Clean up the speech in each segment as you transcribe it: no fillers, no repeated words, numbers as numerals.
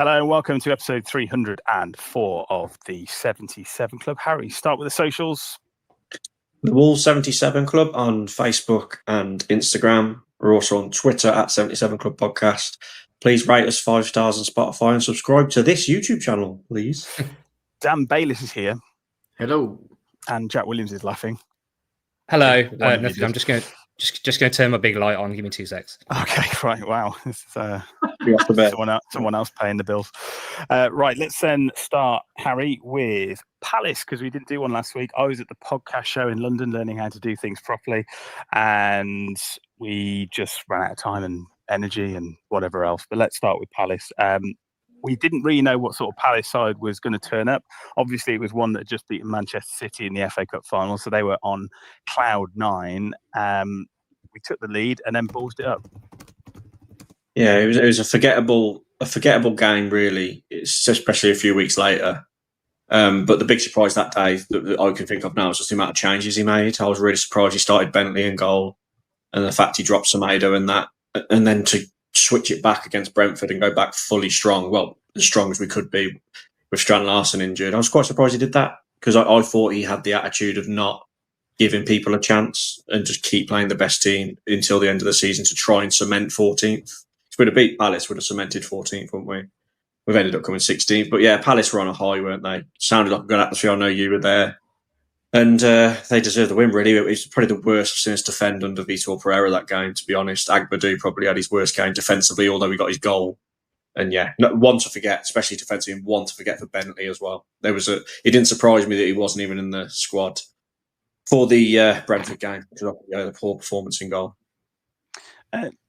Hello and welcome to episode 304 of the 77 Club. Harry, start with the socials. The Wolves 77 Club on Facebook and Instagram. We're also on Twitter at 77 Club Podcast. Please rate us 5 stars on Spotify and subscribe to this YouTube channel, please. Dan Bayliss is here. Hello. And Jack Williams is laughing. Hello. Nothing. I'm just going to turn my big light on. Give me 2 secs. Okay, right. Wow. This is someone else paying the bills. Right, let's then start, Harry, with Palace, because we didn't do one last week. I was at the podcast show in London learning how to do things properly, and we just ran out of time and energy and whatever else. But let's start with Palace. We didn't really know what sort of Palace side was going to turn up. Obviously, it was one that just beat Manchester City in the FA Cup final, so they were on cloud nine. We took the lead and then ballsed it up. Yeah, it was a forgettable game, really, especially a few weeks later. But the big surprise that day that I can think of now is just the amount of changes he made. I was really surprised he started Bentley in goal, and the fact he dropped Semedo and then to switch it back against Brentford and go back fully strong, well, as strong as we could be with Strand Larsen injured. I was quite surprised he did that, because I thought he had the attitude of not giving people a chance and just keep playing the best team until the end of the season to try and cement 14th. If we'd have beat Palace, we'd have cemented 14th, wouldn't we? We've ended up coming 16th. But yeah, Palace were on a high, weren't they? Sounded like a good atmosphere. I know you were there. And they deserved the win, really. It was probably the worst I've seen us defend under Vitor Pereira that game, to be honest. Agbadou probably had his worst game defensively, although he got his goal. And yeah, one to forget, especially defensively, and one to forget for Bentley as well. It didn't surprise me that he wasn't even in the squad for the Brentford game, because of the poor performance in goal.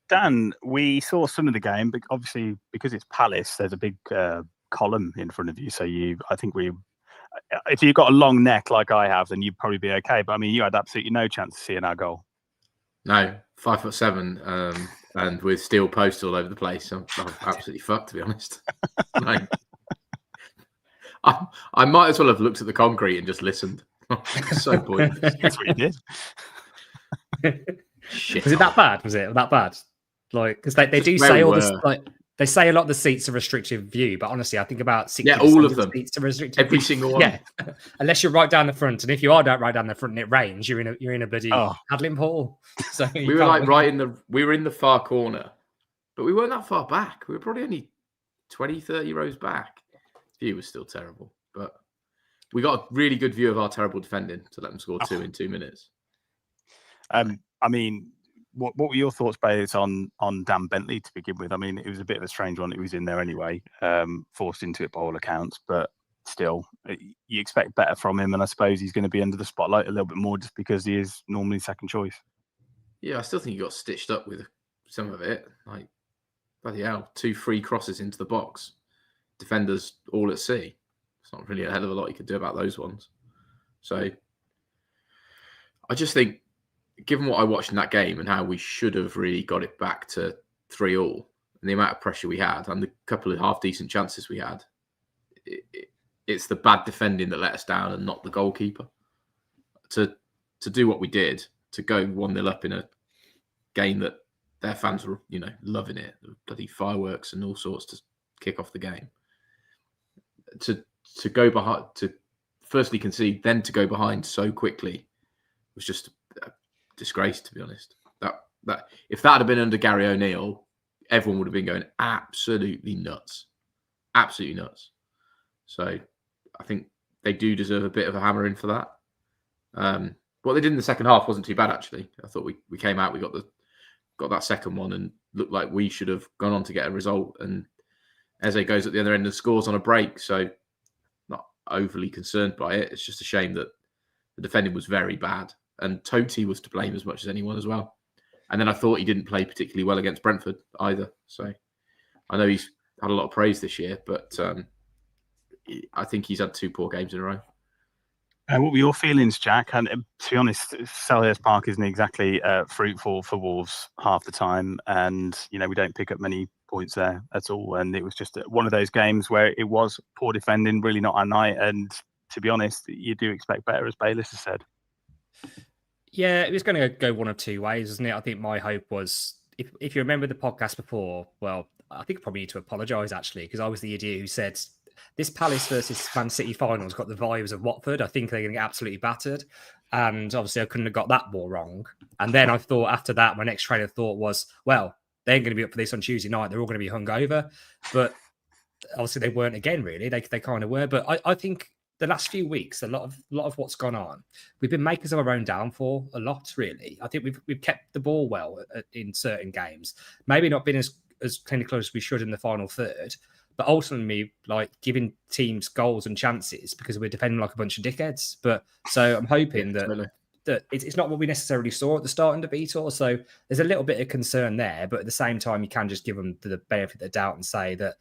Dan, we saw some of the game, but obviously because it's Palace, there's a big column in front of you. So if you've got a long neck like I have, then you'd probably be okay. But I mean, you had absolutely no chance of seeing our goal. No, 5'7", and with steel posts all over the place. I'm absolutely fucked, to be honest. No. I might as well have looked at the concrete and just listened. So pointless. That's what you did. Shit. Was it that bad? Was it that bad? Like, because they do say all this, like they say a lot of the seats are restrictive view, but honestly, I think about 60% all of them. Seats are restrictive. Every single one. Yeah, unless you're right down the front, and if you are right down the front and it rains, you're in a bloody paddling pool. So we were like we were in the far corner, but we weren't that far back. We were probably only 20, 30 rows back. View was still terrible, but we got a really good view of our terrible defending to let them score 2 in 2 minutes. I mean, what were your thoughts, Bates, on Dan Bentley to begin with? I mean, it was a bit of a strange one. He was in there anyway, forced into it by all accounts, but still, you expect better from him, and I suppose he's going to be under the spotlight a little bit more just because he is normally second choice. Yeah, I still think he got stitched up with some of it. Like, bloody hell, 2 free crosses into the box. Defenders all at sea. It's not really a hell of a lot you could do about those ones. So I just think, given what I watched in that game and how we should have really got it back to 3-3, and the amount of pressure we had and the couple of half-decent chances we had, it's the bad defending that let us down and not the goalkeeper. To do what we did, to go 1-0 up in a game that their fans were, loving it, bloody fireworks and all sorts to kick off the game. To go behind, to firstly concede, then to go behind so quickly was just a disgrace, to be honest. That if that had been under Gary O'Neill, everyone would have been going absolutely nuts. Absolutely nuts. So I think they do deserve a bit of a hammering for that. What they did in the second half wasn't too bad, actually. I thought we came out, we got that second one and looked like we should have gone on to get a result. And Eze goes at the other end and scores on a break. So not overly concerned by it. It's just a shame that the defending was very bad. And Totti was to blame as much as anyone as well. And then I thought he didn't play particularly well against Brentford either. So I know he's had a lot of praise this year, but I think he's had 2 poor games in a row. What were your feelings, Jack? And to be honest, Selhurst Park isn't exactly fruitful for Wolves half the time. And, we don't pick up many points there at all. And it was just one of those games where it was poor defending, really not our night. And to be honest, you do expect better, as Bayliss has said. Yeah, it was going to go one of 2 ways, isn't it? I think my hope was, if you remember the podcast before, well, I think I probably need to apologise, actually, because I was the idiot who said this Palace versus Man City final's got the vibes of Watford. I think they're going to get absolutely battered. And obviously, I couldn't have got that more wrong. And then I thought after that, my next train of thought was, well, they ain't going to be up for this on Tuesday night. They're all going to be hungover. But obviously, they weren't again, really. They kind of were. But I think the last few weeks, a lot of what's gone on, we've been makers of our own downfall a lot, really. I think we've kept the ball well in certain games. Maybe not been as clinical as we should in the final third, but ultimately, like, giving teams goals and chances because we're defending like a bunch of dickheads. But so I'm hoping that it's not what we necessarily saw at the start under Vitor. So there's a little bit of concern there, but at the same time, you can just give them the benefit of the doubt and say that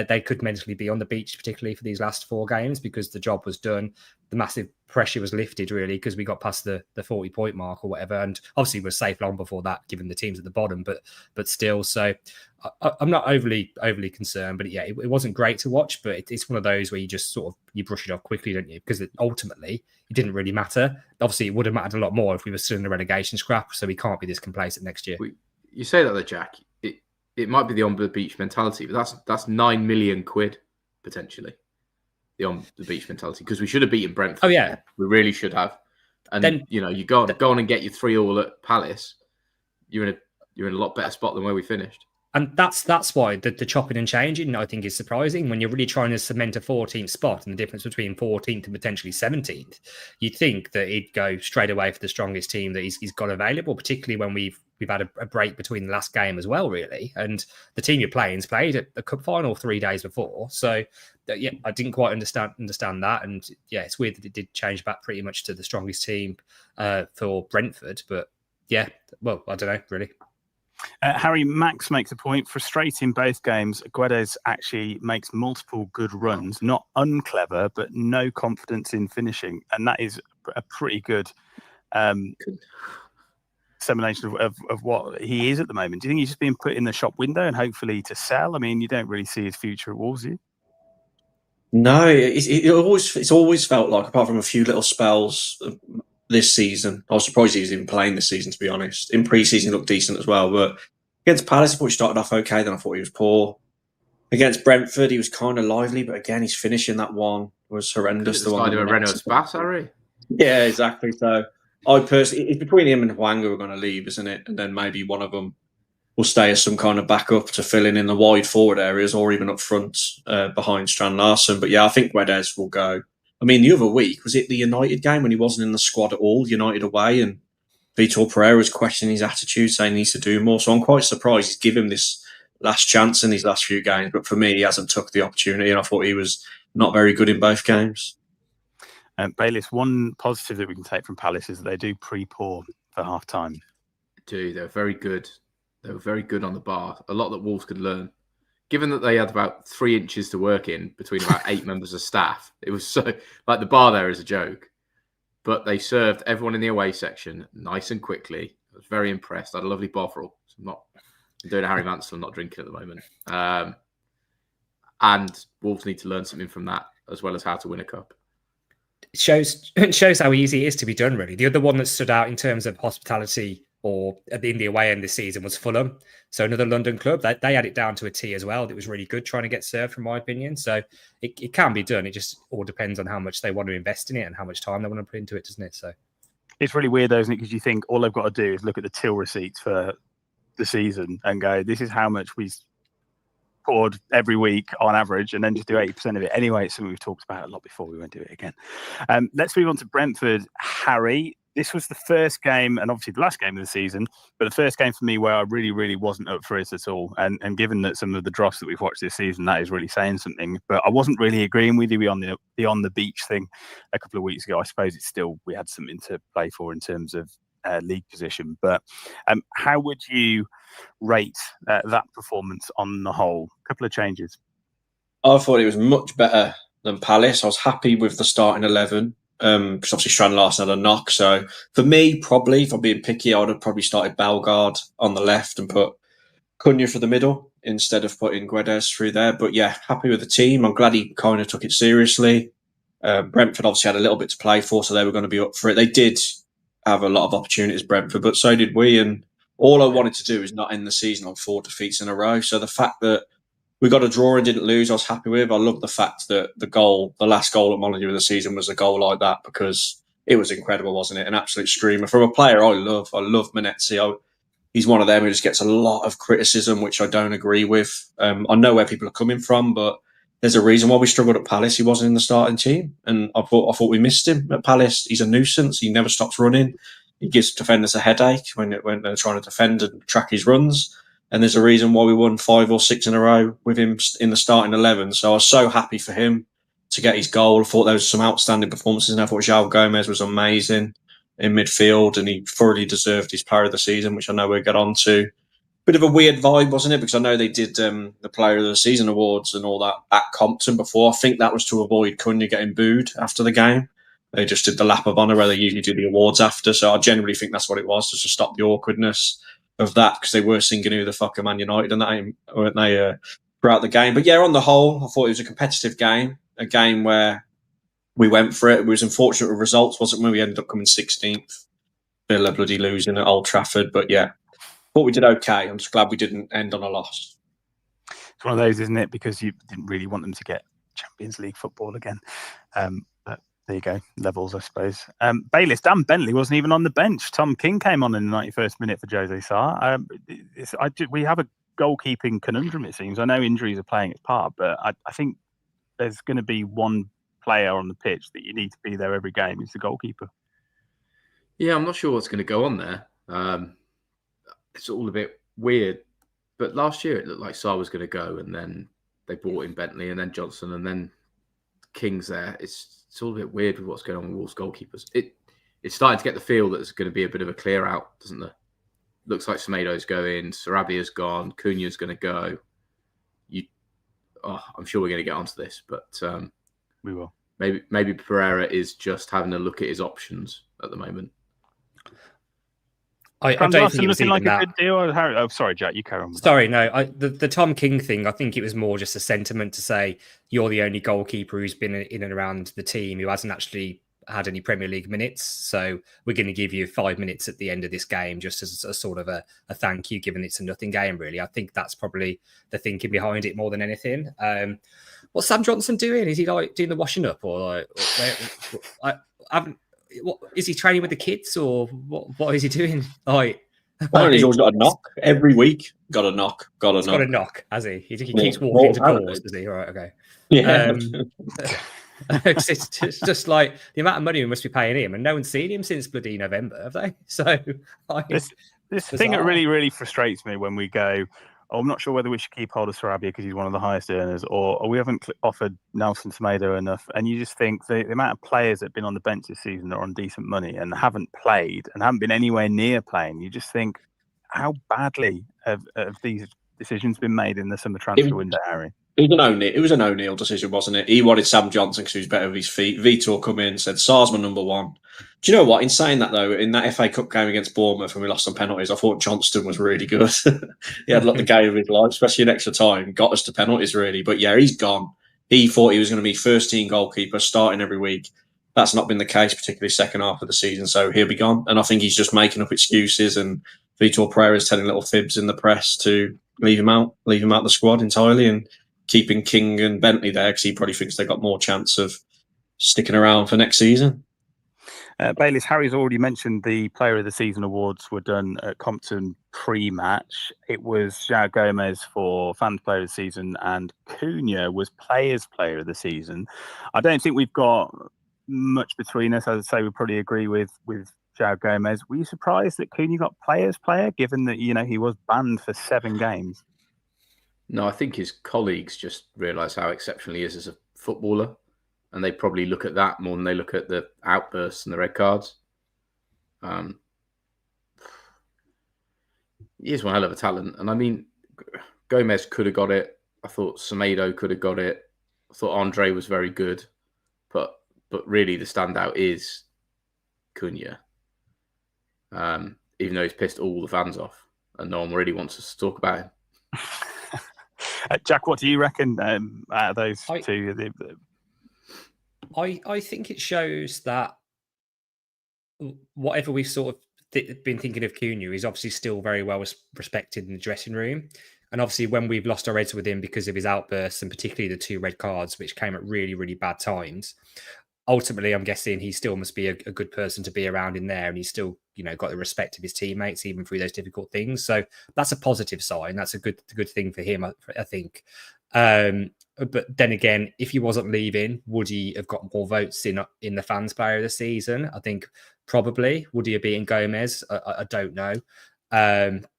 they could mentally be on the beach, particularly for these last 4 games, because the job was done. The massive pressure was lifted, really, because we got past the 40-point mark or whatever. And obviously we're safe long before that, given the teams at the bottom, but still. So I'm not overly concerned, but yeah, it wasn't great to watch, but it's one of those where you just sort of, you brush it off quickly, don't you? Because ultimately it didn't really matter. Obviously it would have mattered a lot more if we were still in the relegation scrap, so we can't be this complacent next year. You say that though, Jack. It might be the on the beach mentality, but that's 9 million quid potentially. The on the beach mentality, because we should have beaten Brentford. Oh yeah, we really should have. And then you go on and get your 3-3 at Palace. You're in a lot better spot than where we finished. And that's why the chopping and changing, I think, is surprising when you're really trying to cement a 14th spot and the difference between 14th and potentially 17th. You'd think that he'd go straight away for the strongest team that he's got available, particularly when we've had a break between the last game as well, really. And the team you're playing's played at the cup final 3 days before. So, yeah, I didn't quite understand that. And yeah, it's weird that it did change back pretty much to the strongest team for Brentford. But yeah, well, I don't know, really. Harry, Max makes a point. Frustrating both games. Guedes actually makes multiple good runs, not unclever, but no confidence in finishing. And that is a pretty good dissemination of what he is at the moment. Do you think he's just being put in the shop window and hopefully to sell? I mean, you don't really see his future at Wolves, do you? No, it's always felt like, apart from a few little spells this season, I was surprised he was even playing this season, to be honest. In pre-season, he looked decent as well, but against Palace, I thought he started off okay, then I thought he was poor. Against Brentford, he was kind of lively, but again, his finishing that one was horrendous. The one of a Renault's bass, Harry. Yeah, exactly. So I personally, it's between him and Hwang who are going to leave, isn't it? And then maybe one of them will stay as some kind of backup to fill in the wide forward areas or even up front behind Strand Larsen. But yeah, I think Guedes will go. I mean, the other week, was it the United game when he wasn't in the squad at all, United away, and Vitor Pereira was questioning his attitude, saying he needs to do more. So I'm quite surprised he's given him this last chance in these last few games. But for me, he hasn't took the opportunity, and I thought he was not very good in both games. Bayliss, one positive that we can take from Palace is that they do pre-pour for half-time. They're very good. They were very good on the bar. A lot that Wolves could learn. Given that they had about 3 inches to work in between about 8 members of staff, it was so, like, the bar there is a joke. But they served everyone in the away section nice and quickly. I was very impressed. I had a lovely bottle. So I'm doing a Harry Mansell. I'm not drinking at the moment. And Wolves need to learn something from that, as well as how to win a cup. It shows how easy it is to be done, really. The other one that stood out in terms of hospitality or in the away end this season was Fulham. So another London club, they had it down to a T as well. It was really good trying to get served, from my opinion. So it can be done. It just all depends on how much they want to invest in it and how much time they want to put into it, doesn't it? So it's really weird, though, isn't it? Because you think all they've got to do is look at the till receipts for the season and go, this is how much we poured every week on average, and then just do 80% of it. Anyway, it's something we've talked about a lot before. We won't do it again. Let's move on to Brentford. Harry, this was the first game, and obviously the last game of the season, but the first game for me where I really, really wasn't up for it at all. And given that some of the drops that we've watched this season, that is really saying something. But I wasn't really agreeing with you on the on the beach thing a couple of weeks ago. I suppose it's still, we had something to play for in terms of league position. But how would you rate that performance on the whole? A couple of changes. I thought it was much better than Palace. I was happy with the starting 11. Because obviously Strand Larsen had a knock. So for me, probably, if I'm being picky, I would have probably started Bellegarde on the left and put Cunha for the middle instead of putting Guedes through there. But yeah, happy with the team. I'm glad he kind of took it seriously. Brentford obviously had a little bit to play for, so they were going to be up for it. They did have a lot of opportunities, Brentford, but so did we. And all I wanted to do is not end the season on 4 defeats in a row. So the fact that we got a draw and didn't lose, I was happy with. I love the fact that the last goal at Molyneux of the season was a goal like that, because it was incredible, wasn't it? An absolute streamer from a player I love. I love Menezzi. He's one of them who just gets a lot of criticism, which I don't agree with. I know where people are coming from, but there's a reason why we struggled at Palace. He wasn't in the starting team, and I thought we missed him at Palace. He's a nuisance. He never stops running. He gives defenders a headache when they're trying to defend and track his runs. And there's a reason why we won 5 or 6 in a row with him in the starting 11. So I was so happy for him to get his goal. I thought there was some outstanding performances, and I thought João Gomez was amazing in midfield, and he thoroughly deserved his player of the season, which I know we'll get on to. Bit of a weird vibe, wasn't it? Because I know they did the player of the season awards and all that at Compton before. I think that was to avoid Cunha getting booed after the game. They just did the lap of honour where they usually do the awards after. So I generally think that's what it was, just to stop the awkwardness of that, because they were singing "Who the fuck are Man United," and that, weren't they, throughout the game. But yeah, on the whole, I thought it was a competitive game, a game where we went for it. It was unfortunate with results, wasn't we? We ended up coming 16th. Villa bloody losing at Old Trafford. But yeah, thought we did okay. I'm just glad we didn't end on a loss. It's one of those, isn't it? Because you didn't really want them to get Champions League football again. But there you go, levels, I suppose. Bayliss, Dan Bentley wasn't even on the bench. Tom King came on in the 91st minute for Jose Sarr. We have a goalkeeping conundrum, it seems. I know injuries are playing its part, but I think there's going to be one player on the pitch that you need to be there every game. It's the goalkeeper. Yeah, I'm not sure what's going to go on there. It's all a bit weird. But last year it looked like Sarr was going to go, and then they brought in Bentley, and then Johnson, and then King's there. It's all a bit weird with what's going on with Wolves goalkeepers. It's starting to get the feel that there's going to be a bit of a clear out, doesn't there? Looks like Semedo's going, Sarabia's gone, Cunha's going to go. I'm sure we're going to get onto this, but we will. Maybe Pereira is just having a look at his options at the moment. I don't think it was looking like a good deal. Oh, sorry, Jack, you carry on. Sorry, no. The Tom King thing, I think it was more just a sentiment to say you're the only goalkeeper who's been in and around the team who hasn't actually had any Premier League minutes. So we're going to give you 5 minutes at the end of this game just as a sort of a thank you, given it's a nothing game, really. I think that's probably the thinking behind it more than anything. What's Sam Johnson doing? Is he like doing the washing up, or is he training with the kids, or what is he doing? He's always got a knock every week. Got a knock. Got a knock, has he? He keeps walking into doors, does he? All right, okay. Yeah. It's just like the amount of money we must be paying him, and no one's seen him since bloody November, have they? So this thing that really, really frustrates me when we go, I'm not sure whether we should keep hold of Sarabia because he's one of the highest earners, or we haven't offered Nelson Semedo enough. And you just think the amount of players that have been on the bench this season that are on decent money and haven't played and haven't been anywhere near playing, you just think, how badly have these decisions been made in the summer transfer window, Harry? It was an O'Neill decision, wasn't it? He wanted Sam Johnson because he was better with his feet. Vitor come in, said Sarr's my number one. Do you know what? In saying that, though, in that FA Cup game against Bournemouth when we lost on penalties, I thought Johnston was really good. He had the game of his life, especially in extra time. Got us to penalties, really. But yeah, he's gone. He thought he was going to be first-team goalkeeper, starting every week. That's not been the case, particularly second half of the season. So he'll be gone. And I think he's just making up excuses. And Vitor Pereira is telling little fibs in the press to leave him out the squad entirely, and keeping King and Bentley there because he probably thinks they've got more chance of sticking around for next season. Bayliss, Harry's already mentioned the Player of the Season awards were done at Compton pre-match. It was João Gomez for Fans Player of the Season and Cunha was Players Player of the Season. I don't think we've got much between us. As I say, we probably agree with João Gomez. Were you surprised that Cunha got Players Player, given that he was banned for 7 games? No, I think his colleagues just realise how exceptional he is as a footballer, and they probably look at that more than they look at the outbursts and the red cards. He is one hell of a talent, and I mean, Gomez could have got it. I thought Semedo could have got it. I thought Andre was very good, but really the standout is Cunha. Even though he's pissed all the fans off, and no one really wants us to talk about him. Jack, what do you reckon out of those two? I think it shows that whatever we've sort of been thinking of Cunha, he's obviously still very well respected in the dressing room. And obviously, when we've lost our heads with him because of his outbursts and particularly the 2 red cards, which came at really, really bad times, ultimately, I'm guessing he still must be a good person to be around in there, and he's still, got the respect of his teammates even through those difficult things. So that's a positive sign. That's a good thing for him, I think. But then again, if he wasn't leaving, would he have got more votes in the fans player of the season? I think probably. Would he have beaten Gomez? I don't know.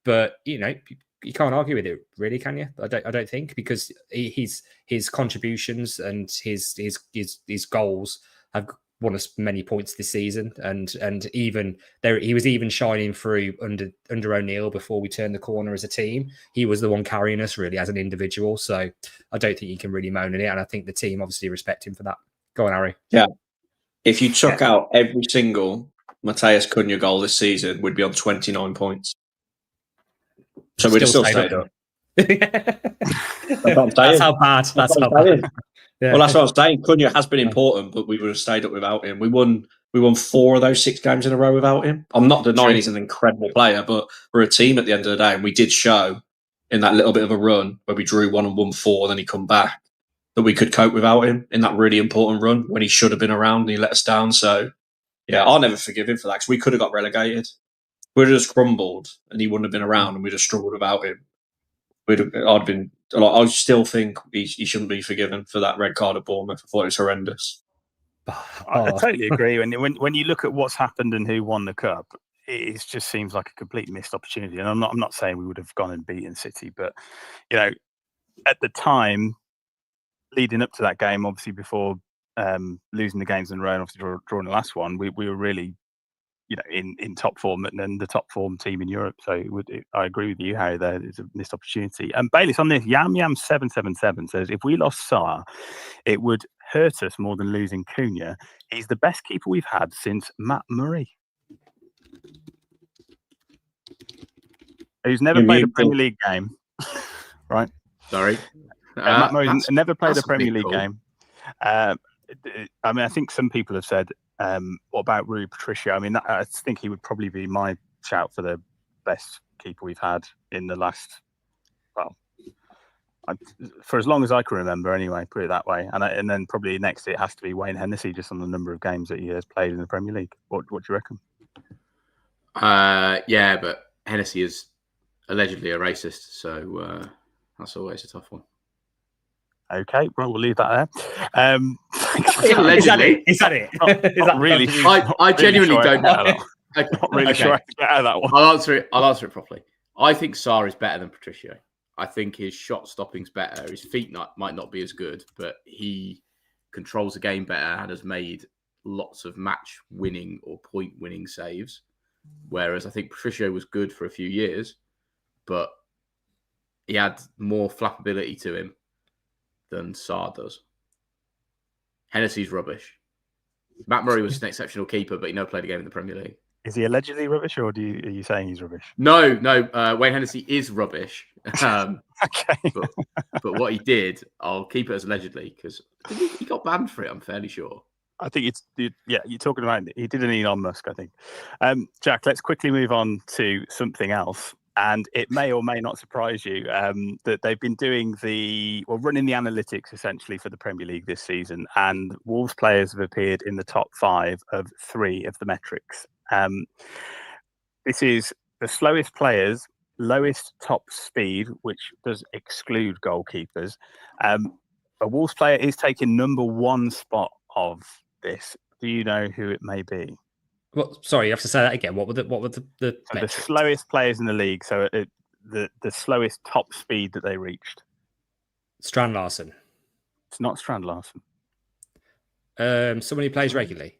But you can't argue with it, really, can you? I don't think, because his contributions and his goals have won us many points this season, and even there he was even shining through under O'Neill before we turned the corner as a team. He was the one carrying us really as an individual, so I don't think you can really moan at it, and I think the team obviously respect him for that. Go on, Harry. Yeah, if you took out every single Matheus Cunha goal this season, we'd be on 29 points. So we'd still stayed up. That's how bad. That's how bad. Yeah. Well, that's what I'm saying. Cunha has been important, but we would have stayed up without him. We won 4 of those 6 games in a row without him. I'm not denying he's an incredible player, but we're a team at the end of the day, and we did show in that little bit of a run where we drew 1 and won 4, then he come back, that we could cope without him in that really important run when he should have been around and he let us down. So, yeah, I'll never forgive him for that, because we could have got relegated. We'd have just crumbled and he wouldn't have been around, and we'd have struggled without him. I still think he shouldn't be forgiven for that red card at Bournemouth. I thought it was horrendous. I totally agree. When you look at what's happened and who won the cup, it just seems like a complete missed opportunity. And I'm not saying we would have gone and beaten City, but at the time leading up to that game, obviously before losing the games in a row and obviously drawing the last one, we were really in top form and the top form team in Europe. So I agree with you, Harry, there is a missed opportunity. And Bayliss on this, Yam777 says, if we lost Sarr, it would hurt us more than losing Cunha. He's the best keeper we've had since Matt Murray, who's never played a Premier League game. Right? Sorry. Matt Murray's never played a Premier League game. I think some people have said, what about Rui Patricio? I think he would probably be my shout for the best keeper we've had in the last, for as long as I can remember anyway, put it that way. And then probably next it has to be Wayne Hennessy, just on the number of games that he has played in the Premier League. What do you reckon? Yeah, but Hennessy is allegedly a racist, so that's always a tough one. Okay, well, we'll leave that there. Allegedly. Is that it? Not really. I genuinely don't know. Not really sure I can get out of that one. I'll answer it properly. I think Sarr is better than Patricio. I think his shot stopping's better. His feet might not be as good, but he controls the game better and has made lots of match-winning or point-winning saves. Whereas I think Patricio was good for a few years, but he had more flappability to him than Sarr does. Hennessy's rubbish. Matt Murray was an exceptional keeper, but he never played a game in the Premier League. Is he allegedly rubbish, or are you saying he's rubbish? No. Wayne Hennessy is rubbish. Okay. But what he did, I'll keep it as allegedly, because he got banned for it, I'm fairly sure. I think you're talking about, he did an Elon Musk, I think. Jack, let's quickly move on to something else. And it may or may not surprise you that they've been running the analytics essentially for the Premier League this season. And Wolves players have appeared in the top 5 of 3 of the metrics. This is the slowest players, lowest top speed, which does exclude goalkeepers. A Wolves player is taking number 1 spot of this. Do you know who it may be? Well, sorry, you have to say that again. What were the slowest players in the league? So the slowest top speed that they reached. Strand Larsen. It's not Strand Larsen. Someone who plays regularly.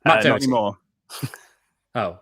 Not anymore. Oh.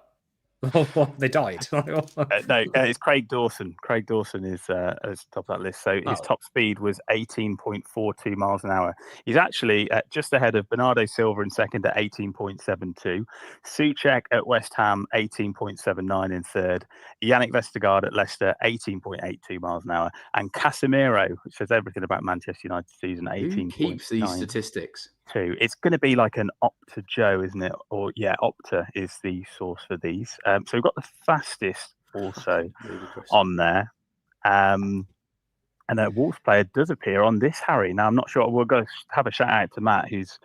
They died. No, it's Craig Dawson. Craig Dawson is top of that list. So his top speed was 18.42 miles an hour. He's actually just ahead of Bernardo Silva in second at 18.72. Souček at West Ham, 18.79 in third. Yannick Vestergaard at Leicester, 18.82 miles an hour. And Casemiro, which says everything about Manchester United season, 18. Who keeps these statistics? It's going to be like an Opta Joe, isn't it? Or Opta is the source for these. So we've got the fastest also on there. And a Wolves player does appear on this, Harry. Now, I'm not sure. We'll go have a shout out to Matt, who's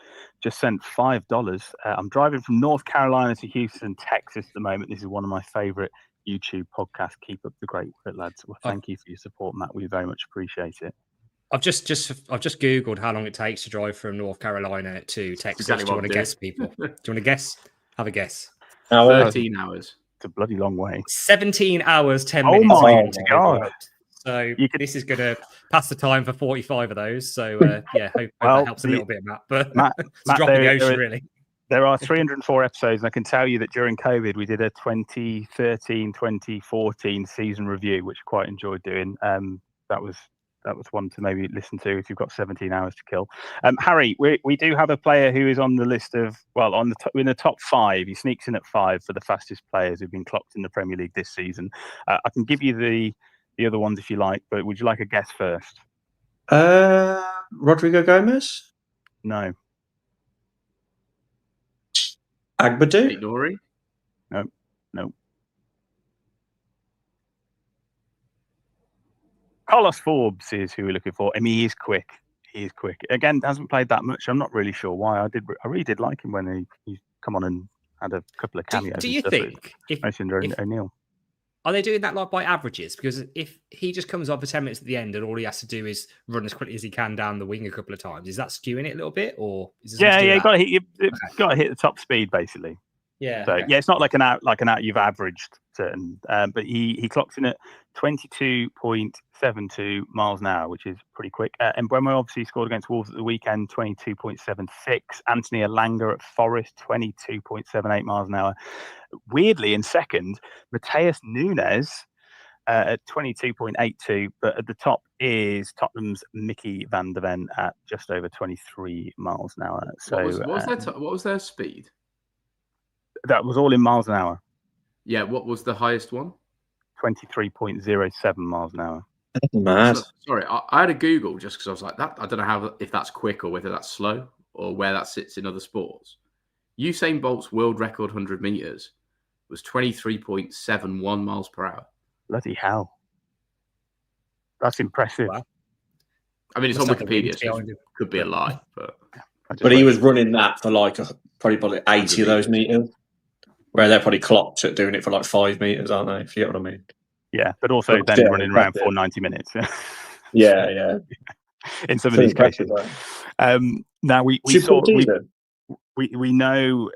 just sent $5. I'm driving from North Carolina to Houston, Texas at the moment. This is one of my favourite YouTube podcasts. Keep up the great work, lads. Well, thank you for your support, Matt. We very much appreciate it. I've just Googled how long it takes to drive from North Carolina to Texas. Exactly. Do you want to guess, people? Do you want to guess? Have a guess. 13 hours. It's a bloody long way. 17 hours, 10 Oh minutes. my God. So this is going to pass the time for 45 of those. So hope that helps a little bit, Matt. But Matt, it's dropping the ocean, really. There are 304 episodes, and I can tell you that during COVID, we did a 2013-2014 season review, which I quite enjoyed doing. That was one to maybe listen to if you've got 17 hours to kill. Harry, we do have a player who is on the list of, in the top 5. He sneaks in at 5 for the fastest players who've been clocked in the Premier League this season. I can give you the other ones if you like, but would you like a guess first? Rodrigo Gomez? No. Agbadou? Ait-Nouri? No. Carlos Forbes is who we're looking for. I mean, he is quick. Again, hasn't played that much. I'm not really sure why. I really did like him when he come on and had a couple of cameos. Do you think O'Neill? Are they doing that like by averages? Because if he just comes on for 10 minutes at the end and all he has to do is run as quickly as he can down the wing a couple of times, is that skewing it a little bit? Or is you've got to hit the top speed basically. Yeah. So it's not like an out you've averaged certain, but he clocks in at 22.72 miles an hour, which is pretty quick. And Mbeumo obviously scored against Wolves at the weekend, 22.76. Anthony Elanga at Forest, 22.78 miles an hour. Weirdly, in second, Mateus Nunes at 22.82, but at the top is Tottenham's Mickey van der Ven at just over 23 miles an hour. So what was their speed? That was all in miles an hour. Yeah, what was the highest one? 23.07 miles an hour. Mad. Sorry, I had a Google just because I was like, that. I don't know if that's quick or whether that's slow or where that sits in other sports. Usain Bolt's world record 100 meters was 23.71 miles per hour. Bloody hell. That's impressive. Wow. I mean, it's on Wikipedia, so it could be a lie. But he was running that for probably 80 of those meters, where they're probably clocked at doing it for 5 meters, aren't they? If you get what I mean. Yeah, but also then running around for 90 minutes. Yeah. In some of these cases. Now we know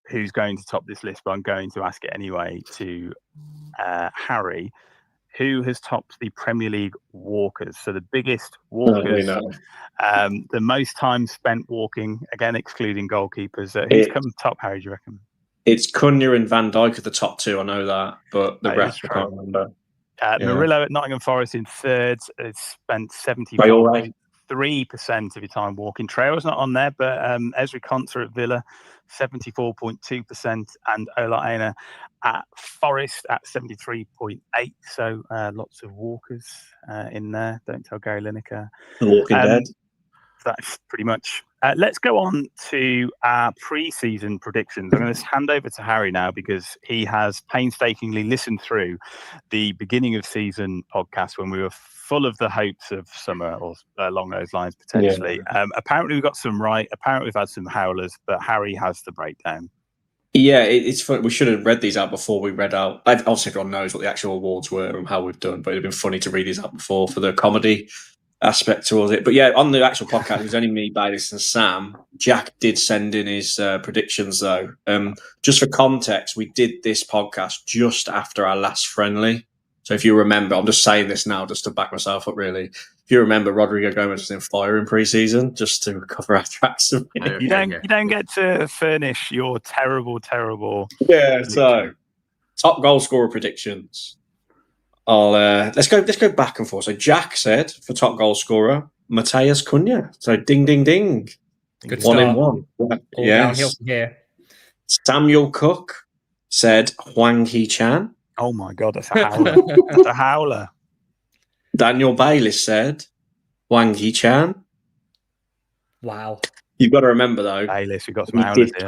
who's going to top this list, but I'm going to ask it anyway to Harry. Who has topped the Premier League walkers? So the biggest walkers, the most time spent walking, again excluding goalkeepers. Who's come top, Harry, do you reckon? It's Cunha and Van Dijk are the top 2, I know that, but the rest I can't remember. Murillo at Nottingham Forest in third has spent 74.3% of your time walking. Traor's not on there, but Ezri Konsa at Villa, 74.2%, and Ola Aina at Forest at 73.8%. So lots of walkers in there. Don't tell Gary Lineker. The Walking Dead. That's pretty much. Let's go on to our pre-season predictions. I'm going to hand over to Harry now because he has painstakingly listened through the beginning of season podcast when we were full of the hopes of summer or along those lines potentially. Yeah. Apparently we got some right. Apparently we've had some howlers, but Harry has the breakdown. Yeah, it's fun. We should have read these out before we read out. Obviously, everyone knows what the actual awards were and how we've done, but it'd been funny to read these out before for the comedy aspect towards it. But yeah, on the actual podcast, it was only me, Bayliss, and Sam. Jack did send in his predictions, though. Just for context, we did this podcast just after our last friendly. So if you remember, I'm just saying this now just to back myself up, really. If you remember, Rodrigo Gomez was in fire in pre-season, just to cover our tracks. You don't get to furnish your terrible. Yeah. So top goal scorer predictions. Let's go back and forth. So Jack said for top goal scorer, Mateus Cunha. So ding. Good 1 start. in 1. Downhill from here. Samuel Cook said Hwang Hee-chan. Oh my God, that's a howler. That's a howler. Daniel Bayliss said Hwang Hee-chan. Wow. You've got to remember though, Bayliss, we've got some howlers here.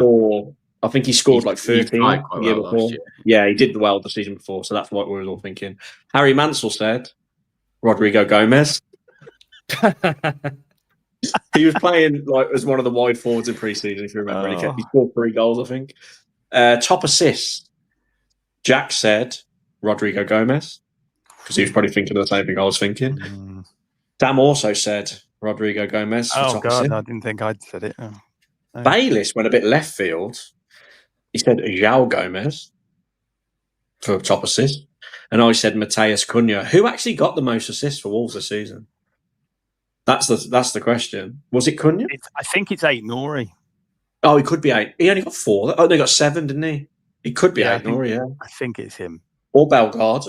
I think he scored like 13 quite the year well before. last year. Yeah, he did well the season before, so that's what we were all thinking. Harry Mansell said Rodrigo Gomez. He was playing like as one of the wide forwards in pre-season, if you remember. He scored 3 goals, I think. Top assists. Jack said Rodrigo Gomez because he was probably thinking the same thing I was thinking. Sam also said Rodrigo Gomez. For top God, assist. I didn't think I'd said it. Oh. No. Bayliss went a bit left field. He said João Gomez for top assist. And I said Mateus Cunha, who actually got the most assists for Wolves this season. That's the question. Was it Cunha? I think it's Ait-Nouri. Oh, he could be 8. He only got 4. Oh, they got 7, didn't he? He could be Ait-Nouri, yeah. I think it's him. Or Bellegarde.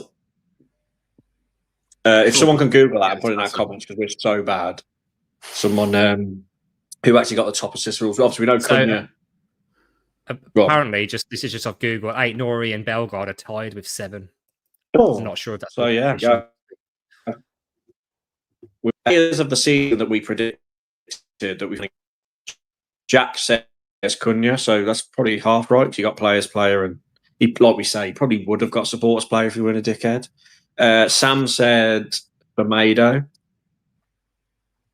If someone can Google that and put it in our comments because we're so bad. Someone who actually got the top assist rules. Obviously, we know Cunha. Apparently, this is just off Google. Ait-Nouri and Bellegarde are tied with 7. Oh, I'm not sure if that's so. Yeah, go. With players of the season that we predicted, that we think Jack says Cunha, so that's probably half right. You got player, and he, like we say, he probably would have got supporters player if he weren't a dickhead. Sam said Semedo.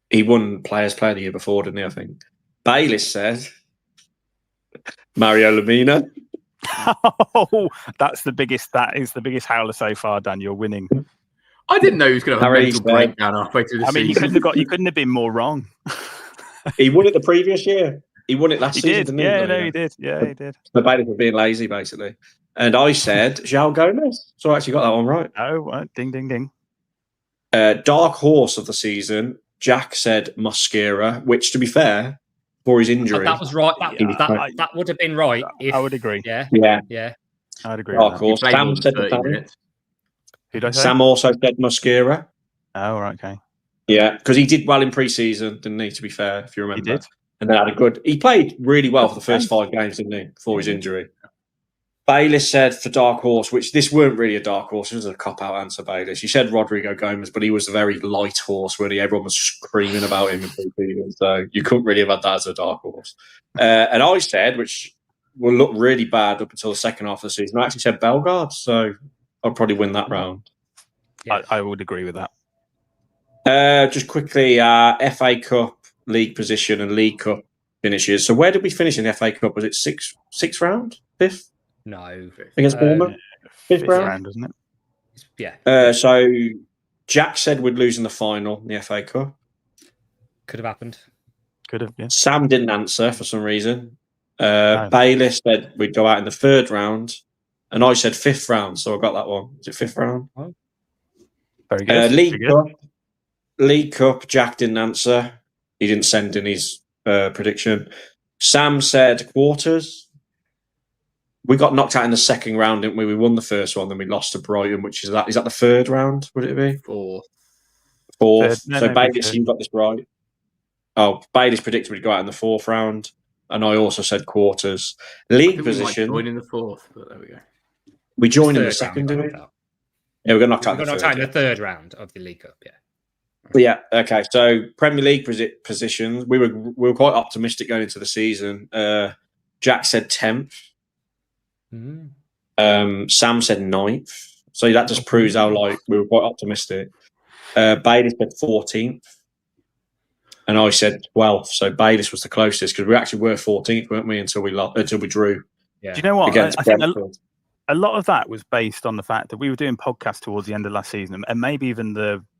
He won players player the year before, didn't he? I think. Bayliss said Mario Lemina. Oh, that is the biggest howler so far, Dan. You're winning. I didn't know he was going to have a mental breakdown halfway through the season. You couldn't have been more wrong. He won it the previous year. He won it last season, didn't he? Yeah, no, he did. Yeah, he did. The Bayliss was being lazy, basically. And I said João Gomez. So I actually got that one right. Oh, right. Ding, ding, ding. Dark horse of the season. Jack said Mosquera, which, to be fair, for his injury. That was right. That would have been right. I would agree. Yeah. I'd agree. Dark horse. Sam said Who did I say? Sam also said Mosquera. Oh, right, okay. Yeah, because he did well in pre-season, didn't he, to be fair, if you remember. He did. And then he played really well for the first 5 games, didn't he, before his injury. Bayliss said for dark horse, which this weren't really a dark horse, it was a cop-out answer, Bayliss. You said Rodrigo Gomez, but he was a very light horse, really. Everyone was screaming about him in pre-season, so you couldn't really have had that as a dark horse. And I said, which will look really bad up until the second half of the season, I actually said Bellegarde, so I'll probably win that round. Yeah. I would agree with that. Just quickly, FA Cup, League position, and League Cup finishes. So where did we finish in the FA Cup? Was it sixth round? 5th? No. Against Bournemouth? 5th round, isn't it? Yeah. So Jack said we'd lose in the final in the FA Cup. Could have happened. Could have, yeah. Sam didn't answer for some reason. Bayliss said we'd go out in the 3rd round. And I said 5th round, so I got that one. Is it 5th round? Oh. Very good. League Cup, Jack didn't answer. He didn't send in his prediction. Sam said quarters. We got knocked out in the 2nd round, didn't we? We won the first one, then we lost to Brighton, which is that the 3rd round, would it be? 4th. 4th. No, so Bayliss, you got this right. Oh, Bayliss predicted we'd go out in the 4th round, and I also said quarters. League position. We might join in the 4th, but there we go. We joined in the 2nd, didn't we? Yeah, we got knocked out in the 3rd round of the League Cup, yeah. Yeah, okay. So Premier League positions, we were quite optimistic going into the season. Jack said 10th. Sam said 9th. So that just proves how we were quite optimistic. Bayliss said 14th. And I said 12th. So Bayliss was the closest because we actually were 14th, weren't we, until we drew. Yeah. Do you know what? I think a lot of that was based on the fact that we were doing podcasts towards the end of last season, and maybe even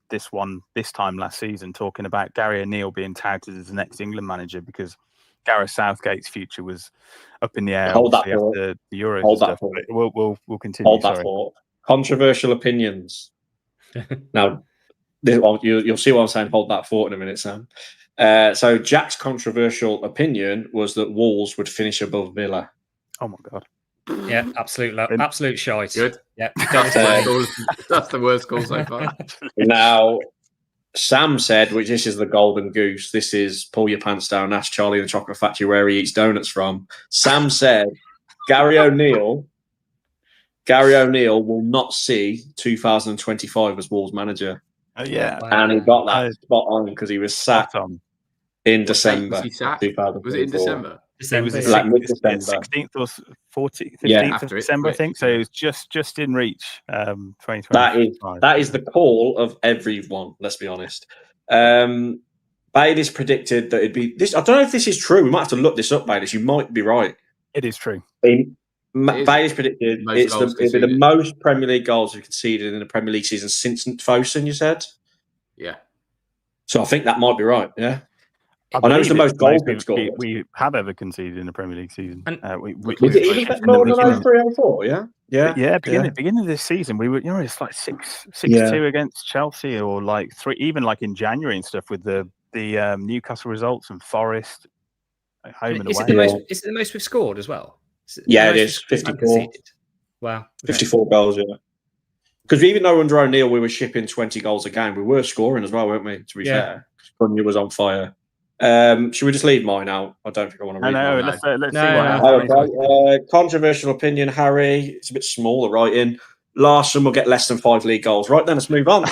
this time last season, talking about Gary O'Neill being touted as the next England manager because Gareth Southgate's future was up in the air. Hold that after the Euros. Hold and that stuff. thought. We'll continue. Hold that thought. Controversial opinions. Now, you'll see what I'm saying. Hold that thought in a minute, Sam. So Jack's controversial opinion was that Wolves would finish above Villa. Oh my God. Yeah, absolute shite. Good. Yeah, that's the worst goal so far. Now, Sam said, which this is the golden goose. This is pull your pants down, ask Charlie in the Chocolate Factory where he eats donuts from. Sam said, Gary O'Neill will not see 2025 as Wolves manager. Oh yeah, and he got that spot on because he was sacked on in December. Was he sacked? Was it in December? It was the Like mid-December. 16th or 15th Yeah, of December, I think. So it was just in reach. 2020. That is the call of everyone. Let's be honest. Bailey's predicted that it'd be this. I don't know if this is true. We might have to look this up, Bailey. You might be right. It is true. Bailey's predicted it'd be the most Premier League goals we've conceded in the Premier League season since Fosun. You said, yeah. So I think that might be right. Yeah. I know it's the most goals we have ever conceded in the Premier League season. Was it even more than 03-04? Yeah, yeah. Beginning of this season, we were, it's like 6-2 against Chelsea, or like 3, even like in January and stuff with the Newcastle results and Forest home and away. Is it the most we've scored as well? It is 54. Wow, okay. 54 goals. Yeah, because even though under O'Neill we were shipping 20 goals a game, we were scoring as well, weren't we? To be fair, Cunha was on fire. Should we just leave mine out? I don't think I want to read mine. Let's see what happens. Okay. Controversial opinion, Harry. It's a bit smaller writing. Larson will get less than 5 league goals. Right then, let's move on.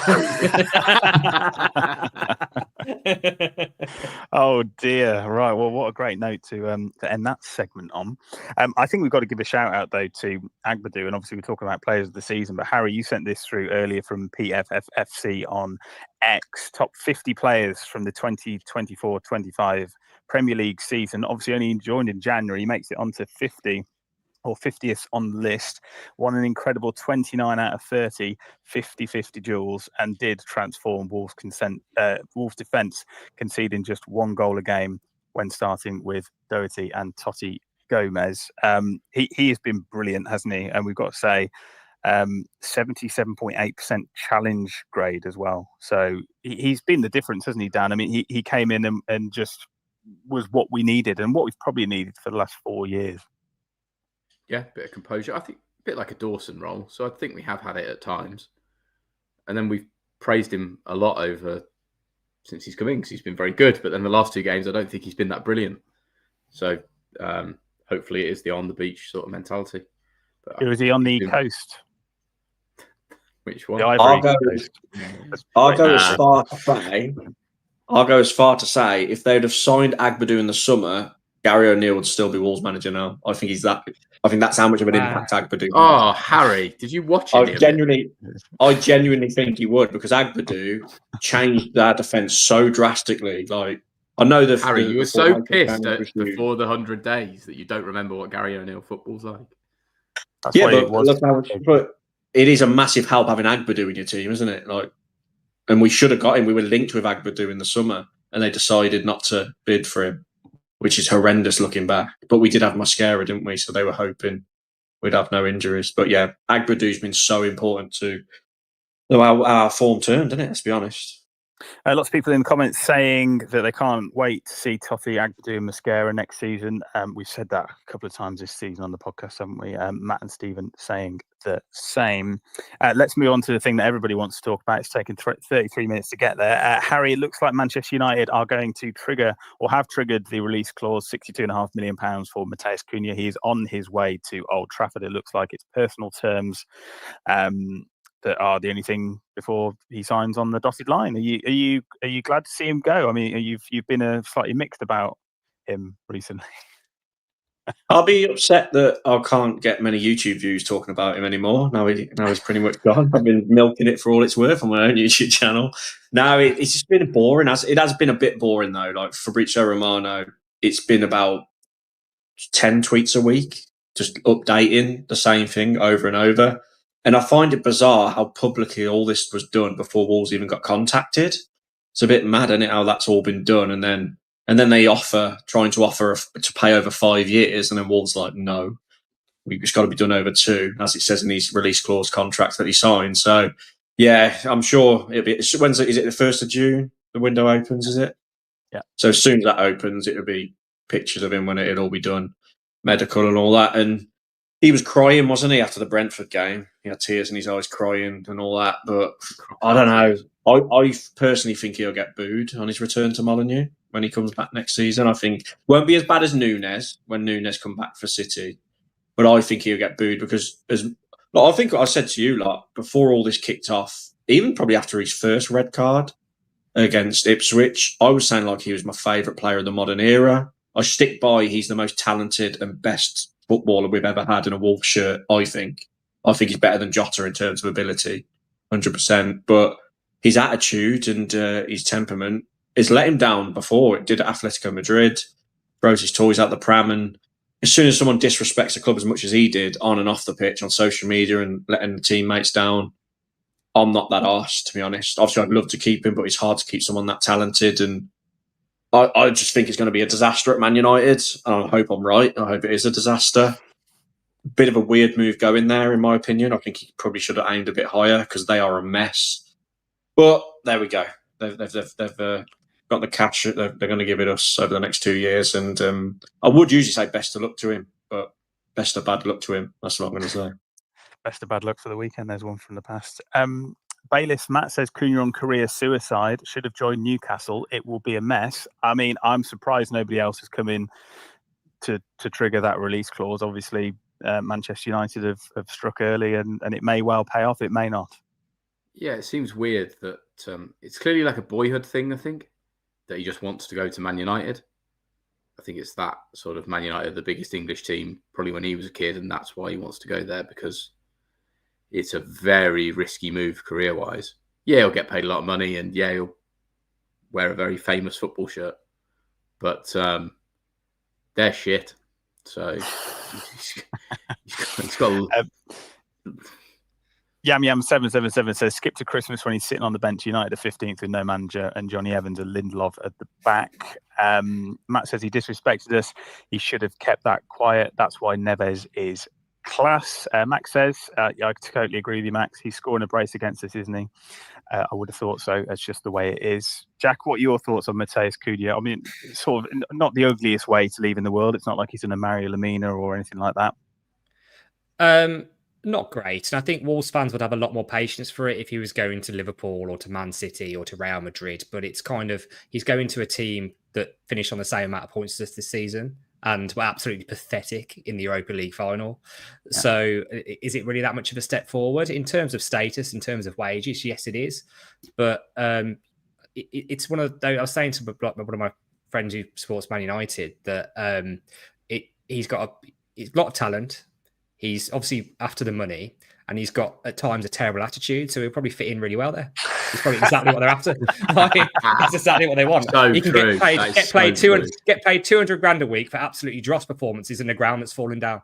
Oh dear! Right. Well, what a great note to end that segment on. I think we've got to give a shout out though to Agbadou, and obviously we're talking about players of the season. But Harry, you sent this through earlier from PFFFC on X. Top 50 players from the 2024-25 Premier League season. Obviously, only joined in January. He makes it onto 50. Or 50th on the list, won an incredible 29 out of 30, 50-50 duels, and did transform Wolves' defence, conceding just 1 goal a game when starting with Doherty and Totti Gomez. He has been brilliant, hasn't he? And we've got to say, 77.8% challenge grade as well. So he's been the difference, hasn't he, Dan? I mean, he came in and just was what we needed and what we've probably needed for the last 4 years. Yeah, a bit of composure. I think a bit like a Dawson role. So I think we have had it at times. And then we've praised him a lot over since he's come in because he's been very good. But then the last 2 games, I don't think he's been that brilliant. So hopefully it is the on the beach sort of mentality. But was he on the coast? Which one? The Ivory Coast. I'll go as far to say if they'd have signed Agbadou in the summer, Gary O'Neill would still be Wolves manager now. I think that's how much of an impact Agbadou. Oh, Harry, did you watch it? I genuinely think he would, because Agbadou changed their defence so drastically. Like, I know that Harry, you were so pissed before the 100 days that you don't remember what Gary O'Neill football's like. But it is a massive help having Agbadou in your team, isn't it? Like, and we should have got him. We were linked with Agbadou in the summer, and they decided not to bid for him, which is horrendous looking back. But we did have Mascara, didn't we? So they were hoping we'd have no injuries. But yeah, Agbadou's been so important to our form turned, didn't it? Let's be honest. Lots of people in the comments saying that they can't wait to see Totti, Agbadou and Mascara next season. We've said that a couple of times this season on the podcast, haven't we? Matt and Stephen saying the same. Let's move on to the thing that everybody wants to talk about. It's taken 33 minutes to get there. Harry, it looks like Manchester United are going to trigger or have triggered the release clause, £62.5 million for Matheus Cunha. He is on his way to Old Trafford. It looks like it's personal terms that are the only thing before he signs on the dotted line. Are you glad to see him go? I mean, you've been slightly mixed about him recently. I'll be upset that I can't get many YouTube views talking about him anymore. Now he's pretty much gone. I've been milking it for all it's worth on my own YouTube channel. Now it's just been boring. It has been a bit boring though. Like Fabrizio Romano, it's been about 10 tweets a week, just updating the same thing over and over. And I find it bizarre how publicly all this was done before Wolves even got contacted. It's a bit mad, isn't it, how that's all been done, and then they trying to offer to pay over 5 years, and then Wolves like, no, it's got to be done over 2, as it says in these release clause contracts that he signed. So yeah, I'm sure it'll be. Is it the 1st of June? The window opens, is it? Yeah. So as soon as that opens, it'll be pictures of him when it'll all be done, medical and all that. And he was crying, wasn't he, after the Brentford game? He had tears in his eyes, crying and all that. But I don't know. I personally think he'll get booed on his return to Molineux when he comes back next season. I think it won't be as bad as Nunes when Nunes come back for City. But I think he'll get booed because, I think I said to you, before all this kicked off, even probably after his first red card against Ipswich, I was saying he was my favourite player of the modern era. I stick by he's the most talented and best footballer we've ever had in a Wolves shirt, I think. I think he's better than Jota in terms of ability, 100%. But his attitude and his temperament has let him down before. It did at Atletico Madrid, throws his toys out the pram, and as soon as someone disrespects the club as much as he did on and off the pitch on social media and letting the teammates down, I'm not that arsed, to be honest. Obviously, I'd love to keep him, but it's hard to keep someone that talented. And I just think it's going to be a disaster at Man United. And I hope I'm right. I hope it is a disaster. Bit of a weird move going there, in my opinion. I think he probably should have aimed a bit higher because they are a mess. But there we go. They've got the cash. They're going to give it us over the next 2 years. And I would usually say best of luck to him, but best of bad luck to him. That's what I'm going to say. Best of bad luck for the weekend. There's one from the past. Bailiff Matt says Cunha on career suicide, should have joined Newcastle. It will be a mess. I mean, I'm surprised nobody else has come in to trigger that release clause. Obviously, Manchester United have struck early, and it may well pay off. It may not. Yeah, it seems weird that it's clearly like a boyhood thing, I think, that he just wants to go to Man United. I think it's that sort of Man United, the biggest English team, probably when he was a kid, and that's why he wants to go there, because it's a very risky move career-wise. Yeah, he'll get paid a lot of money, and yeah, he'll wear a very famous football shirt. But they're shit. So he's got... Yam 777 says skip to Christmas when he's sitting on the bench. United are 15th with no manager and Johnny Evans and Lindelof at the back. Matt says he disrespected us. He should have kept that quiet. That's why Neves is class. Max says, I totally agree with you, Max. He's scoring a brace against us, isn't he? I would have thought so. That's just the way it is. Jack, what are your thoughts on Matheus Cunha? I mean, sort of not the ugliest way to leave in the world. It's not like he's going to marry Lamina or anything like that. Not great. And I think Wolves fans would have a lot more patience for it if he was going to Liverpool or to Man City or to Real Madrid. But it's kind of, he's going to a team that finished on the same amount of points as this season and were absolutely pathetic in the Europa League final. Yeah. So is it really that much of a step forward? In terms of status, in terms of wages, yes, it is. But it's one of those, I was saying to one of my friends who supports Man United that he's got a lot of talent. He's obviously after the money, and he's got at times a terrible attitude, so he'll probably fit in really well there. It's probably exactly what they're after. That's exactly what they want. So you can true. get paid 200 grand a week for absolutely dross performances in the ground that's falling down.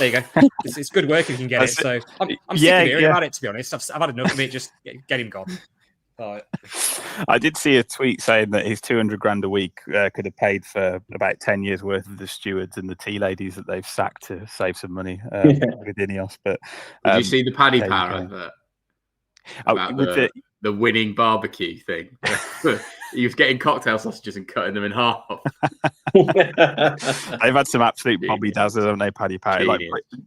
There you go. It's good work if you can get it. So I'm sick of hearing about it, to be honest. I've had enough of it. Just get him gone. I did see a tweet saying that his 200 grand a week could have paid for about 10 years worth of the stewards and the tea ladies that they've sacked to save some money with Ineos. But did you see the Paddy Power about the winning barbecue thing? He was getting cocktail sausages and cutting them in half. They've had some absolute Bobby Dazzlers, haven't they, Paddy Power? Like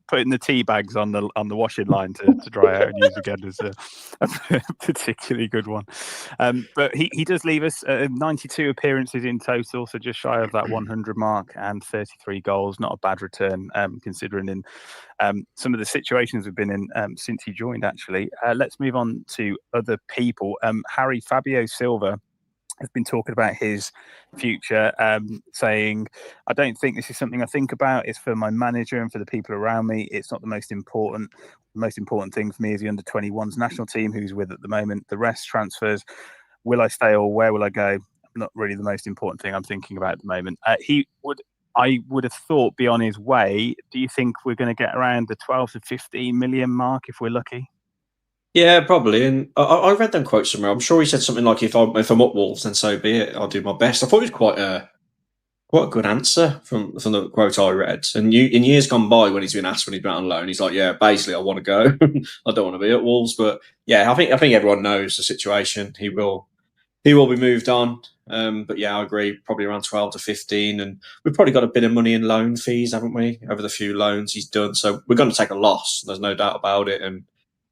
putting the tea bags on the washing line to dry out and use again is a particularly good one. But he does leave us 92 appearances in total, so just shy of that 100 mark, and 33 goals. Not a bad return considering in some of the situations we've been in since he joined, actually. Let's move on to other people. Harry Fabio Silva has been talking about his future, saying, I don't think this is something I think about. It's for my manager and for the people around me. It's not the most important. The most important thing for me is the under-21s national team, who's with at the moment. The rest, transfers, will I stay or where will I go? Not really the most important thing I'm thinking about at the moment. I would have thought, be on his way. Do you think we're going to get around the 12 to 15 million mark if we're lucky? Yeah, probably. And I read them quotes somewhere. I'm sure he said something like, "If I'm up Wolves, then so be it. I'll do my best." I thought it was quite a good answer from the quote I read. And in years gone by, when he's been asked when he's been on loan, he's like, "Yeah, basically, I want to go. I don't want to be at Wolves." But yeah, I think everyone knows the situation. He will be moved on. But yeah, I agree. Probably around 12 to 15, and we've probably got a bit of money in loan fees, haven't we? Over the few loans he's done, so we're going to take a loss. There's no doubt about it, and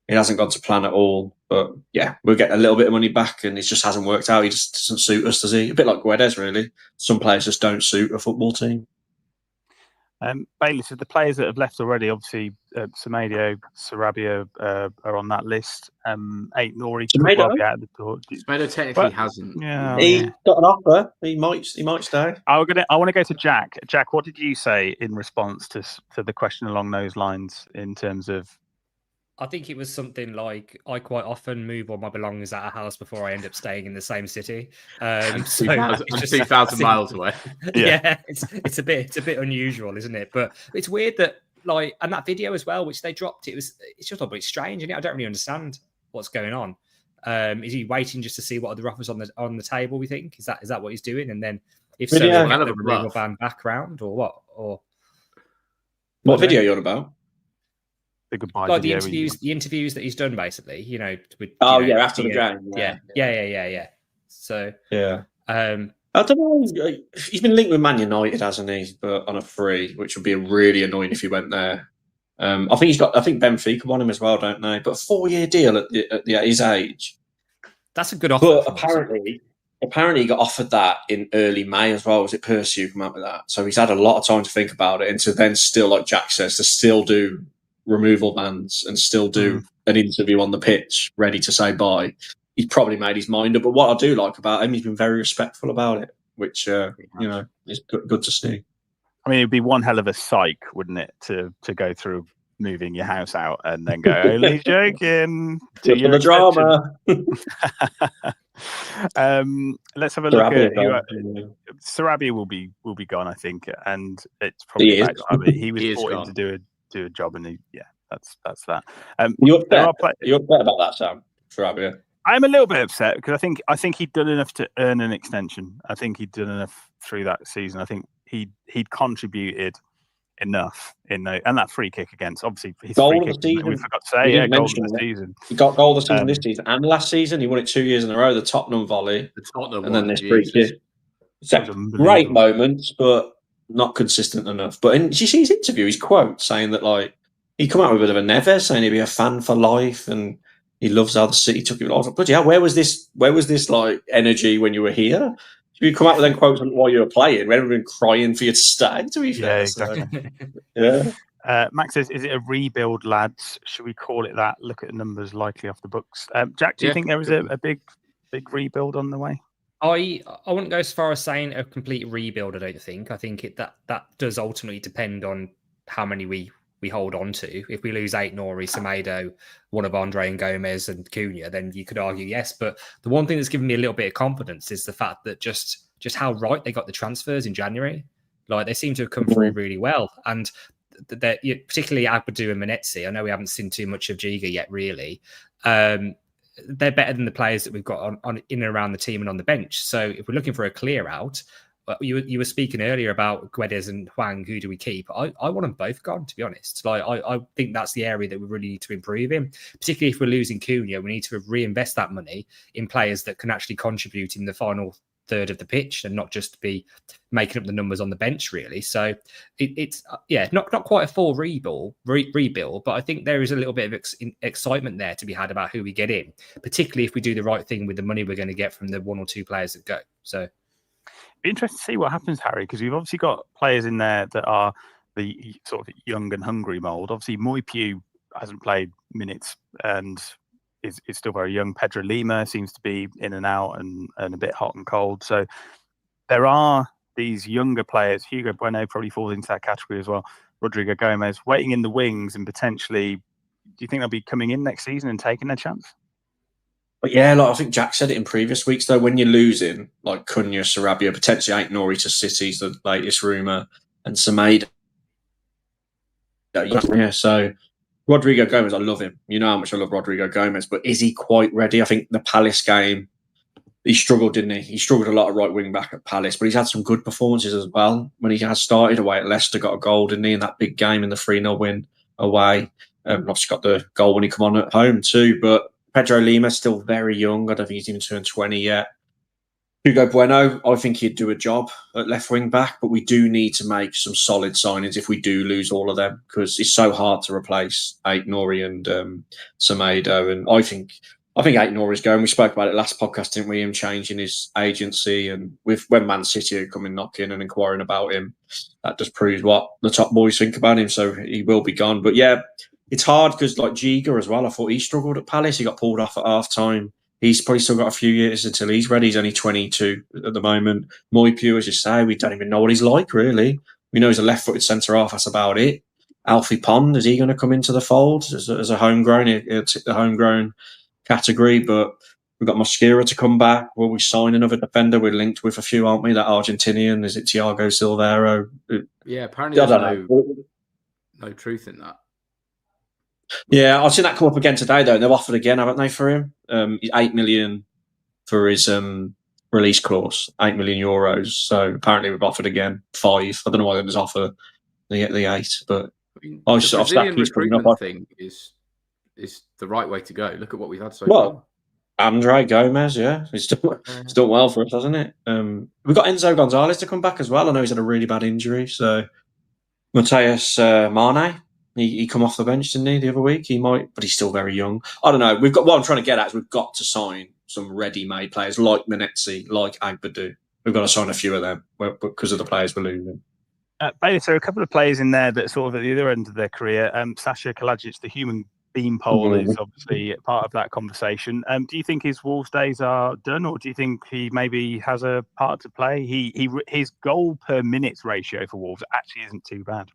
it hasn't gone to plan at all. But yeah, we'll get a little bit of money back, and it just hasn't worked out. He just doesn't suit us, does he? A bit like Guedes, really. Some players just don't suit a football team. Bailey, so the players that have left already, obviously, Semedo, Sarabia are on that list. Ait-Nouri could well be out of the door. Semedo technically hasn't. Yeah, He got an offer. He might stay. I want to go to Jack. Jack, what did you say in response to the question along those lines in terms of? I think it was something like, I quite often move all my belongings out of house before I end up staying in the same city. So 2,000 miles away. Yeah, it's a bit unusual, isn't it? But it's weird that, like, and that video as well, which they dropped, it's just a bit strange, and I don't really understand what's going on. Is he waiting just to see what other offers on the table? We think is that what he's doing, and then if so, Yeah. the removal ban back round or what? Or what video you're on about? The goodbye like video. the interviews that he's done, basically. With after the game. Yeah. So yeah. I don't know. He's been linked with Man United, hasn't he? But on a free, which would be really annoying if he went there. I think Benfica won him as well, don't they? But a 4-year deal at his age. That's a good offer. But apparently he got offered that in early May as well. Was it Percy who came out with that? So he's had a lot of time to think about it, and to then still, like Jack says, to still do removal bans and still do an interview on the pitch, ready to say bye. He's probably made his mind up. But what I do like about him, he's been very respectful about it, which is good to see. I mean, it'd be one hell of a psych, wouldn't it, to go through moving your house out and then go, only joking. For the drama. Let's have a look at Sarabia will be gone, I think, and it's probably he was brought in to do a job, and that's that. You're upset about that, Sam? Sarabia. I'm a little bit upset because I think he'd done enough to earn an extension. I think he'd done enough through that season. I think he'd contributed enough and that free kick against, obviously, his goal free of the season. We forgot to say, goal of the season. He got goal of the season this season and last season. He won it 2 years in a row. The Tottenham volley, and then this free kick. Great moments, but not consistent enough. But did you see his interview? His quote saying that, like, he come out with a bit of a never, saying he'd be a fan for life and he loves how the city took him. I was like, bloody hell, where was this like energy when you were here? You come out with them quotes while you were playing. We haven't been crying for you to stay, to be fair. Yeah, exactly. Yeah. Max says, is it a rebuild, lads? Should we call it that? Look at the numbers likely off the books. Jack, do you think there was a big rebuild on the way? I wouldn't go as far as saying a complete rebuild, I don't think. I think that does ultimately depend on how many we hold on to. If we lose Ait-Nouri, Semedo, one of Andre and Gomez and Cunha, then you could argue yes. But the one thing that's given me a little bit of confidence is the fact that just how right they got the transfers in January. Like, they seem to have come through really well. And particularly Agbadou and Manetzi, I know we haven't seen too much of Giga yet, really. They're better than the players that we've got on in and around the team and on the bench. So if we're looking for a clear out, you were speaking earlier about Guedes and Hwang, who do we keep? I want them both gone, to be honest. Like, I think that's the area that we really need to improve in, particularly if we're losing Cunha. We need to reinvest that money in players that can actually contribute in the final third of the pitch and not just be making up the numbers on the bench, really. So it's not quite a full rebuild, but I think there is a little bit of excitement there to be had about who we get in, particularly if we do the right thing with the money we're going to get from the one or two players that go. So be interesting to see what happens, Harry, because we've obviously got players in there that are the sort of young and hungry mould. Obviously, Moipiu hasn't played minutes and is still very young. Pedro Lima seems to be in and out and a bit hot and cold. So there are these younger players. Hugo Bueno probably falls into that category as well. Rodrigo Gomez waiting in the wings and potentially, do you think they'll be coming in next season and taking their chance? But yeah, like I think Jack said it in previous weeks, though, when you're losing, like Cunha, Sarabia, potentially Ait-Nouri to City's the latest rumour, and Semedo. Yeah, so Rodrigo Gomez, I love him. You know how much I love Rodrigo Gomez, but is he quite ready? I think the Palace game, he struggled, didn't he? He struggled a lot at right wing back at Palace, but he's had some good performances as well. When he has started away at Leicester, got a goal, didn't he, in that big game in the 3-0 win away. Obviously got the goal when he come on at home too, but Pedro Lima still very young. I don't think he's even turned 20 yet. Hugo Bueno, I think he'd do a job at left wing back, but we do need to make some solid signings if we do lose all of them, because it's so hard to replace Ait-Nouri and Semedo. And I think I think Ait-Nouri's going. We spoke about it last podcast, didn't we? Him changing his agency, and when Man City are coming knocking and inquiring about him, that just proves what the top boys think about him. So he will be gone. But yeah, it's hard because like Giga as well. I thought he struggled at Palace. He got pulled off at half time. He's probably still got a few years until he's ready. He's only 22 at the moment. Moypugh, as you say, we don't even know what he's like really. We know he's a left-footed centre half. That's about it. Alfie Pond, is he going to come into the fold as a homegrown? He'll tick the homegrown category, but we've got Mosquera to come back. Will we sign another defender? We're linked with a few, aren't we? That Argentinian, is it Thiago Silveiro? Yeah, apparently there's no truth in that. Yeah, I've seen that come up again today, though. They've offered again, haven't they, for him? 8 million for his release clause, €8 million. So apparently we've offered again 5. I don't know why they just offer the 8, but the Brazilian recruitment thing is the right way to go. Look at what we've had so far. Andre Gomez, yeah, he's done well for us, hasn't it? We've got Enzo Gonzalez to come back as well. I know he's had a really bad injury. So Mateus Mane, he come off the bench, didn't he, the other week? He might, but he's still very young. I don't know. We've got what I'm trying to get at is we've got to sign some ready-made players like Menezzi, like Agbadou. We've got to sign a few of them because of the players we're losing. Bailey, so a couple of players in there that are sort of at the other end of their career. Sasha Kalajic, the human beanpole, is obviously part of that conversation. Do you think his Wolves days are done, or do you think he maybe has a part to play? His goal per minute ratio for Wolves actually isn't too bad.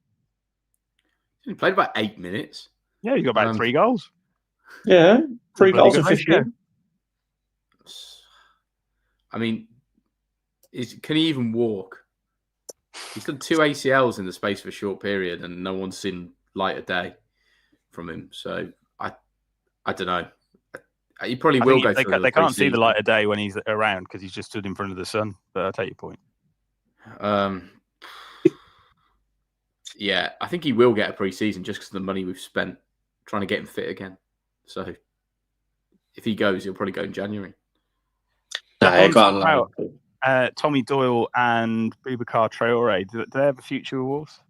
He played about 8 minutes. Yeah, he's got about 3 goals. Yeah, 3 goals in 15. I mean, can he even walk? He's done 2 ACLs in the space of a short period, and no one's seen light of day from him. So I don't know. He probably will go through. They can't see the light of day when he's around because he's just stood in front of the sun. But I'll take your point. Yeah, I think he will get a pre-season just because of the money we've spent trying to get him fit again. So if he goes, he'll probably go in January. Tommy Doyle and Boubacar Traore, do they have a future with Wolves?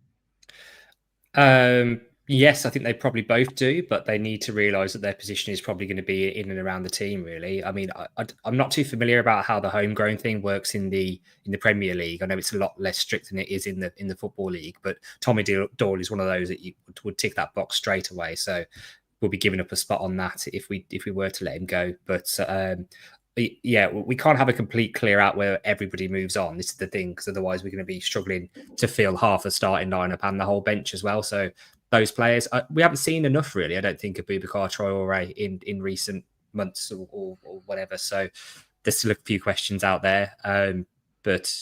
Yes, I think they probably both do, but they need to realise that their position is probably going to be in and around the team, really. I mean, I'm not too familiar about how the homegrown thing works in the Premier League. I know it's a lot less strict than it is in the Football League, but Tommy Doyle is one of those that you would tick that box straight away. So we'll be giving up a spot on that if we were to let him go. But yeah, we can't have a complete clear out where everybody moves on. This is the thing, because otherwise we're going to be struggling to fill half the starting lineup and the whole bench as well. So those players, we haven't seen enough, really, I don't think, of Boubacar Traore in recent months or whatever. So there's still a few questions out there. But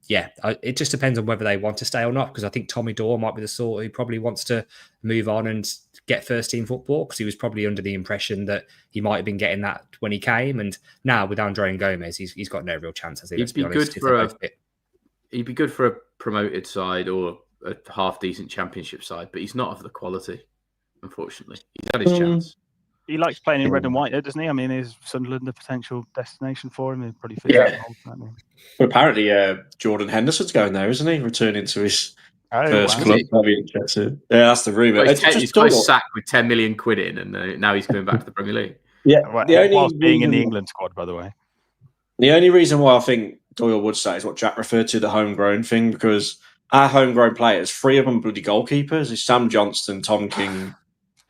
yeah, it just depends on whether they want to stay or not, because I think Tommy Doyle might be the sort who probably wants to move on and get first team football, because he was probably under the impression that he might have been getting that when he came. And now with Andre and Gomez, he's got no real chance, has he? He'd be good for a promoted side or a half decent championship side, but he's not of the quality, unfortunately. He's had his chance. He likes playing in red and white, doesn't he? I mean, is Sunderland a potential destination for him? He probably fits But apparently, Jordan Henderson's going there, isn't he? Returning to his first club. Probably interested. Yeah, that's the rumour. Well, he's got sacked with 10 million quid in, and now he's coming back to the Premier League. Yeah, whilst being in the England squad, by the way. The only reason why I think Doyle would say is what Jack referred to, the homegrown thing, because our homegrown players, 3 of them bloody goalkeepers, is Sam Johnston, Tom King,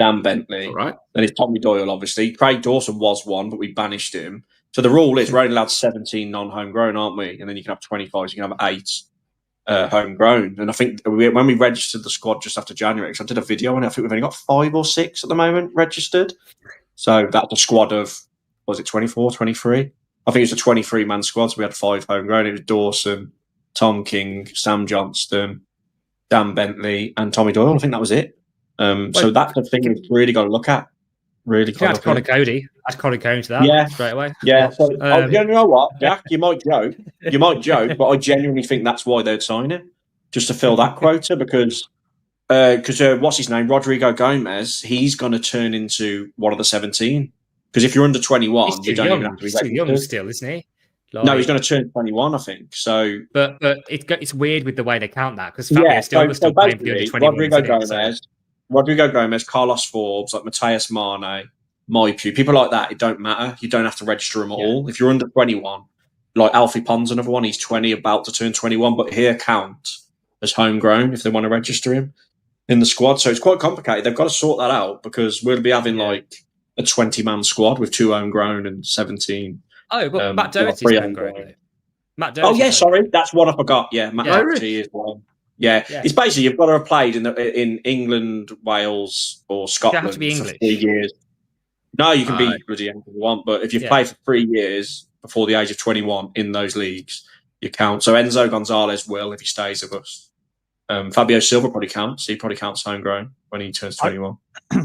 Dan Bentley. All right. Then it's Tommy Doyle, obviously. Craig Dawson was one, but we banished him. So the rule is we're only allowed 17 non-homegrown, aren't we? And then you can have 25, so you can have 8 homegrown. And I think when we registered the squad just after January, because I did a video on it, I think we've only got 5 or 6 at the moment registered. So that's a squad of, was it 24, 23? I think it was a 23-man squad, so we had 5 homegrown. It was Dawson, Tom King, Sam Johnston, Dan Bentley, and Tommy Doyle. I think that was it. So that's the thing we've really got to look at. Really got to look Connor Cody. Add Connor Cody to that straight away. Yeah. So, you know what, Jack? You might joke. But I genuinely think that's why they'd sign him, just to fill that quota, because what's his name? Rodrigo Gomez, he's going to turn into one of the 17. Because if you're under 21, you don't even have to be registered. He's too young still, isn't he? No, he's going to turn 21, I think. So, but it's weird with the way they count that, because Fabio still playing for the under 21. Rodrigo Gomez, Carlos Forbes, like Mateus Mane, my view. People like that, it don't matter. You don't have to register them at all. If you're under 21, like Alfie Pond's another one, he's 20, about to turn 21, but he'll count as homegrown if they want to register him in the squad. So it's quite complicated. They've got to sort that out because we'll be having like a 20-man squad with 2 homegrown and 17. Oh, but Matt Doherty's homegrown, though. Matt Doherty's oh, yeah, sorry. That's what I forgot. Yeah, Matt Doherty is one. Yeah. It's basically you've got to have played in England, Wales, or Scotland have to be English. for 3 years. No, you can be bloody anything you want, but if you've played for 3 years before the age of 21 in those leagues, you count. So Enzo Gonzalez will if he stays with us. Fabio Silva probably counts. He probably counts homegrown when he turns 21.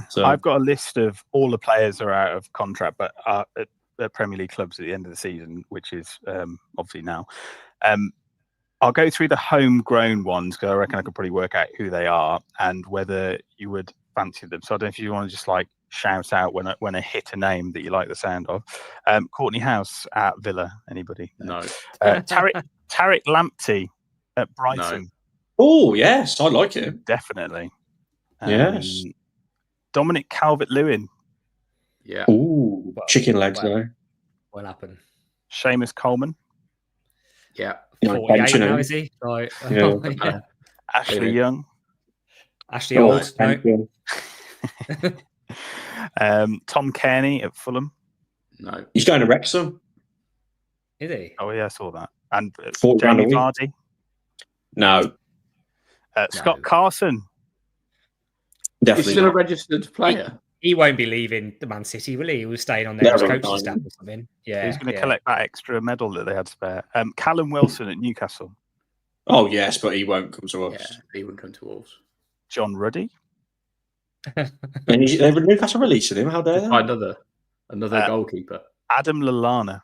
So I've got a list of all the players are out of contract, but are at Premier League clubs at the end of the season, which is obviously now. I'll go through the homegrown ones because I reckon I could probably work out who they are and whether you would fancy them. So I don't know if you want to just like shout out when I hit a name that you like the sound of. Courtney House at Villa. Anybody? No. Tariq Lamptey at Brighton. No. Oh, yes. I like him. Definitely. Yes. Dominic Calvert-Lewin. Yeah. Ooh, chicken legs, though. What happened? Seamus Coleman. Yeah. 48 now, is he? Right. Yeah. Ashley Young. Ashley Old. No. Tom Kearney at Fulham. No. He's going to Wrexham. Is he? Oh, yeah, I saw that. And Jamie Vardy. No. Scott Carson. Definitely He's still not. a registered player. He won't be leaving the Man City, will he? He was staying on there as coaching staff or something. Yeah. He's going to collect that extra medal that they had spare. Callum Wilson at Newcastle. Oh, yes, but he won't come to us. Yeah, he wouldn't come to Wolves. John Ruddy. And Newcastle releasing him. How dare they? Another goalkeeper. Adam Lallana.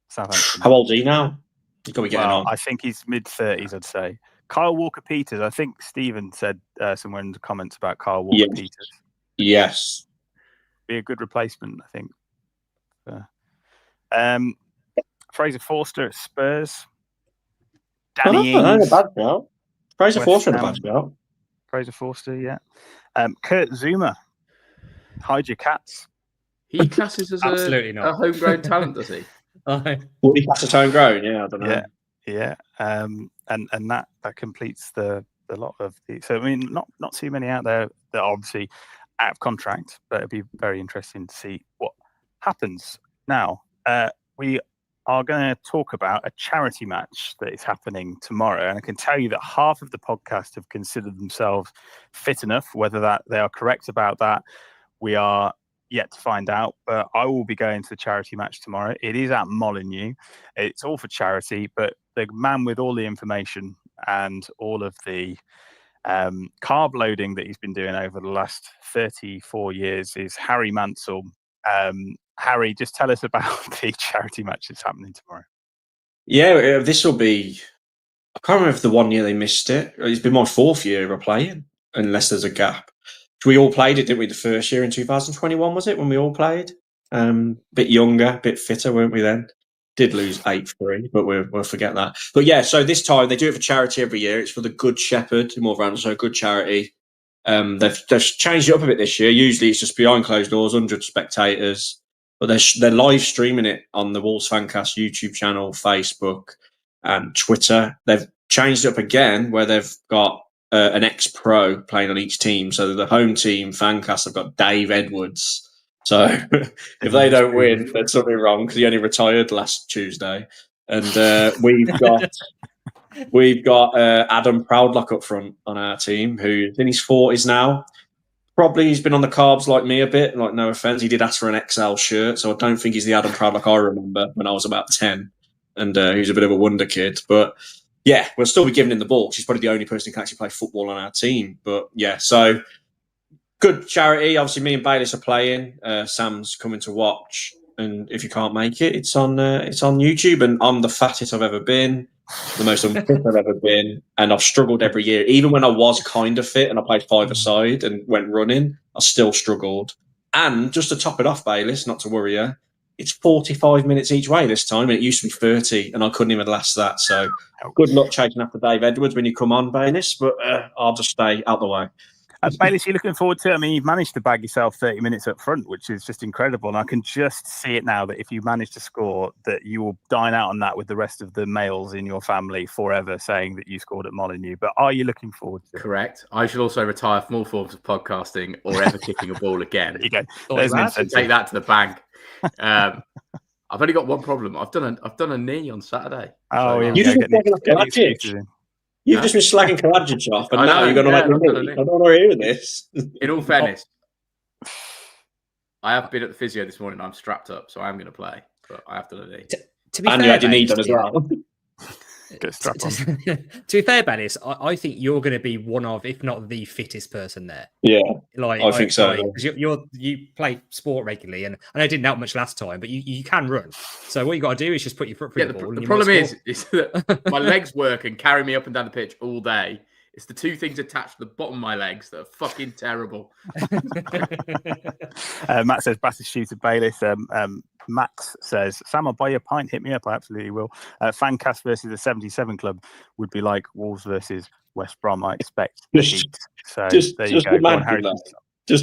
Southampton. How old is he now? He's got to be getting on. I think he's mid-30s, I'd say. Kyle Walker-Peters. I think Stephen said somewhere in the comments about Kyle Walker-Peters. Yes. Be a good replacement, I think. Fraser Forster at Spurs. Danny Ings. Bad shout. Fraser Forster had a bad shout. Fraser Forster, yeah. Kurt Zuma. Hide your cats. He classes as Absolutely not. a homegrown talent, does he? Well, he classes homegrown, yeah, I don't know. Yeah. And that completes the lot of the. So I mean, not too many out there that are obviously out of contract, but it'd be very interesting to see what happens. Now, we are going to talk about a charity match that is happening tomorrow, and I can tell you that half of the podcast have considered themselves fit enough. Whether that they are correct about that, we are yet to find out. But I will be going to the charity match tomorrow. It is at Molineux. It's all for charity, but the man with all the information and all of the carb loading that he's been doing over the last 34 years is Harry Mansell. Harry, just tell us about the charity match that's happening tomorrow. Yeah, this will be... I can't remember if the 1 year they missed it. It's been my 4th year of playing, unless there's a gap. We all played it, didn't we? The first year in 2021, was it, when we all played? Bit younger, bit fitter, weren't we then? Did lose 8-3, but we'll forget that. But yeah, so this time they do it for charity every year. It's for the Good Shepherd in Wolverhampton, so good charity. They've changed it up a bit this year. Usually it's just behind closed doors, 100 spectators. But they're live streaming it on the Wolves Fancast YouTube channel, Facebook, and Twitter. They've changed it up again, where they've got an ex-pro playing on each team. So the home team, Fancast, have got Dave Edwards. So if they don't win, there's something wrong because he only retired last Tuesday. And we've got Adam Proudlock up front on our team, who's in his 40s now. Probably he's been on the carbs like me a bit, like no offence. He did ask for an XL shirt, so I don't think he's the Adam Proudlock I remember when I was about 10. And he was a bit of a wonder kid. But yeah, we'll still be giving him the ball. She's probably the only person who can actually play football on our team. But yeah, so good charity. Obviously, me and Bayliss are playing. Sam's coming to watch. And if you can't make it, it's on YouTube. And I'm the fattest I've ever been, the most unfit I've ever been. And I've struggled every year. Even when I was kind of fit and I played 5-a-side and went running, I still struggled. And just to top it off, Bayliss, not to worry you, it's 45 minutes each way this time. And it used to be 30, and I couldn't even last that. So good luck chasing after Dave Edwards when you come on, Bayliss. But I'll just stay out the way. Bayless, you're looking forward to it? I mean, you've managed to bag yourself 30 minutes up front, which is just incredible. And I can just see it now that if you manage to score, that you will dine out on that with the rest of the males in your family forever, saying that you scored at Molineux. But are you looking forward to it? Correct. I should also retire from all forms of podcasting or ever kicking a ball again. There you go. There's an incentive. Take that to the bank. I've only got one problem. I've done a knee on Saturday. Oh, so, you just You've just been slagging Karadzic off, and now you're going to make the knee. I don't want to hear this. In all fairness, I have been at the physio this morning. I'm strapped up, so I'm going to play, but I have done a knee. To be and fair, you had your knee done as well. To be fair, Bayless, I think you're going to be one of, if not the fittest person there. Yeah, like I think so. You play sport regularly, and I know it didn't help much last time, but you can run. So what you got to do is just put your foot through the ball. The problem is that my legs work and carry me up and down the pitch all day. It's the two things attached to the bottom of my legs that are fucking terrible. Matt says, Bassett shooter Bayless. Max says, Sam, I'll buy you a pint. Hit me up. I absolutely will. Fancast versus the 77 Club would be like Wolves versus West Brom, I expect. Just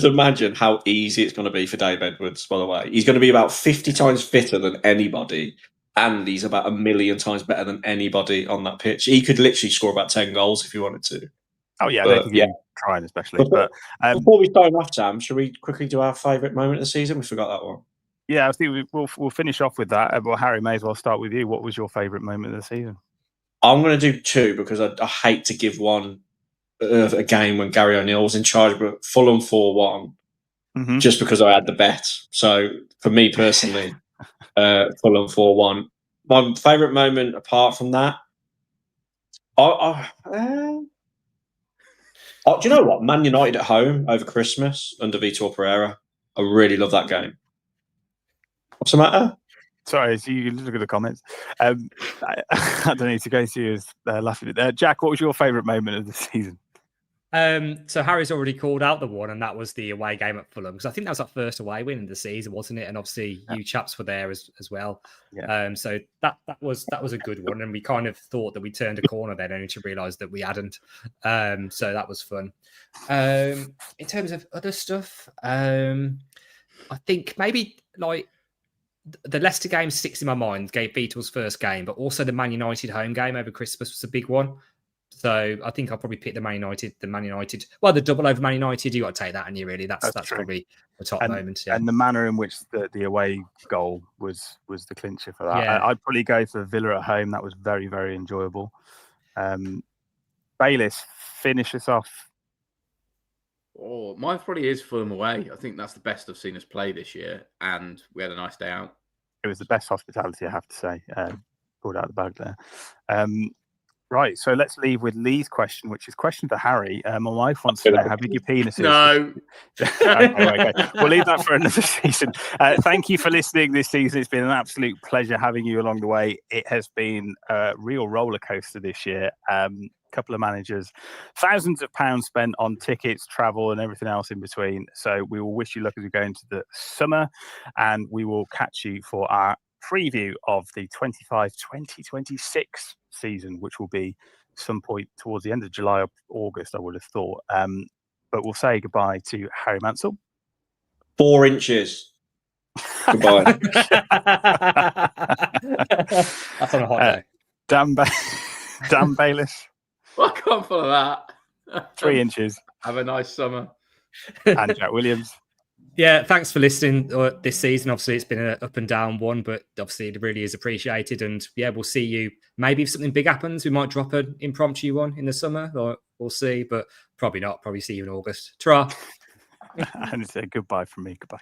imagine how easy it's going to be for Dave Edwards, by the way. He's going to be about 50 times fitter than anybody, and he's about 1 million times better than anybody on that pitch. He could literally score about 10 goals if he wanted to. Oh, yeah. Trying especially. Before we sign off, Sam, should we quickly do our favourite moment of the season? We forgot that one. Yeah, I think we'll finish off with that. Well, Harry, may as well start with you. What was your favourite moment of the season? I'm going to do two because I hate to give one a game when Gary O'Neill was in charge, but Fulham 4-1, just because I had the bet. So for me personally, Fulham 4-1. My favourite moment apart from that, do you know what? Man United at home over Christmas under Vitor Pereira. I really love that game. What's the matter? Sorry, so you look at the comments. I don't need to go to you laughing at that. Jack, what was your favourite moment of the season? So Harry's already called out the one, and that was the away game at Fulham, because I think that was our first away win of the season, wasn't it? And obviously you chaps were there as well. Yeah. So that was a good one, and we kind of thought that we turned a corner then, only to realise that we hadn't. So that was fun. In terms of other stuff, I think maybe like the Leicester game sticks in my mind. Gave Vitor's first game, but also the Man United home game over Christmas was a big one. So I think I'll probably pick the Man United. Well, the double over Man United, you got to take that, and you really that's probably the top moment. Yeah. And the manner in which the away goal was the clincher for that. Yeah. I'd probably go for Villa at home. That was very, very enjoyable. Bayless, finish us off. Oh, mine probably is Fulham away. I think that's the best I've seen us play this year, and we had a nice day out. It was the best hospitality, I have to say. Pulled out the bag there. Right, so let's leave with Lee's question, which is question for Harry. My wife wants to know how big your penis is. No. Okay. We'll leave that for another season. Thank you for listening this season. It's been an absolute pleasure having you along the way. It has been a real roller coaster this year. Couple of managers, thousands of pounds spent on tickets, travel, and everything else in between. So we will wish you luck as we go into the summer, and we will catch you for our preview of the 25-2026 season, which will be some point towards the end of July or August, I would have thought. But we'll say goodbye to Harry Mansell. 4 inches. Goodbye. That's on a hot day. Dan Bayless. Well, I can't follow that. 3 inches. Have a nice summer. And Jack Williams. Yeah, thanks for listening this season. Obviously, it's been an up and down one, but obviously it really is appreciated. And yeah, we'll see you. Maybe if something big happens, we might drop an impromptu one in the summer, or we'll see, but probably not. Probably see you in August. Ta-ra. And it's a goodbye from me. Goodbye.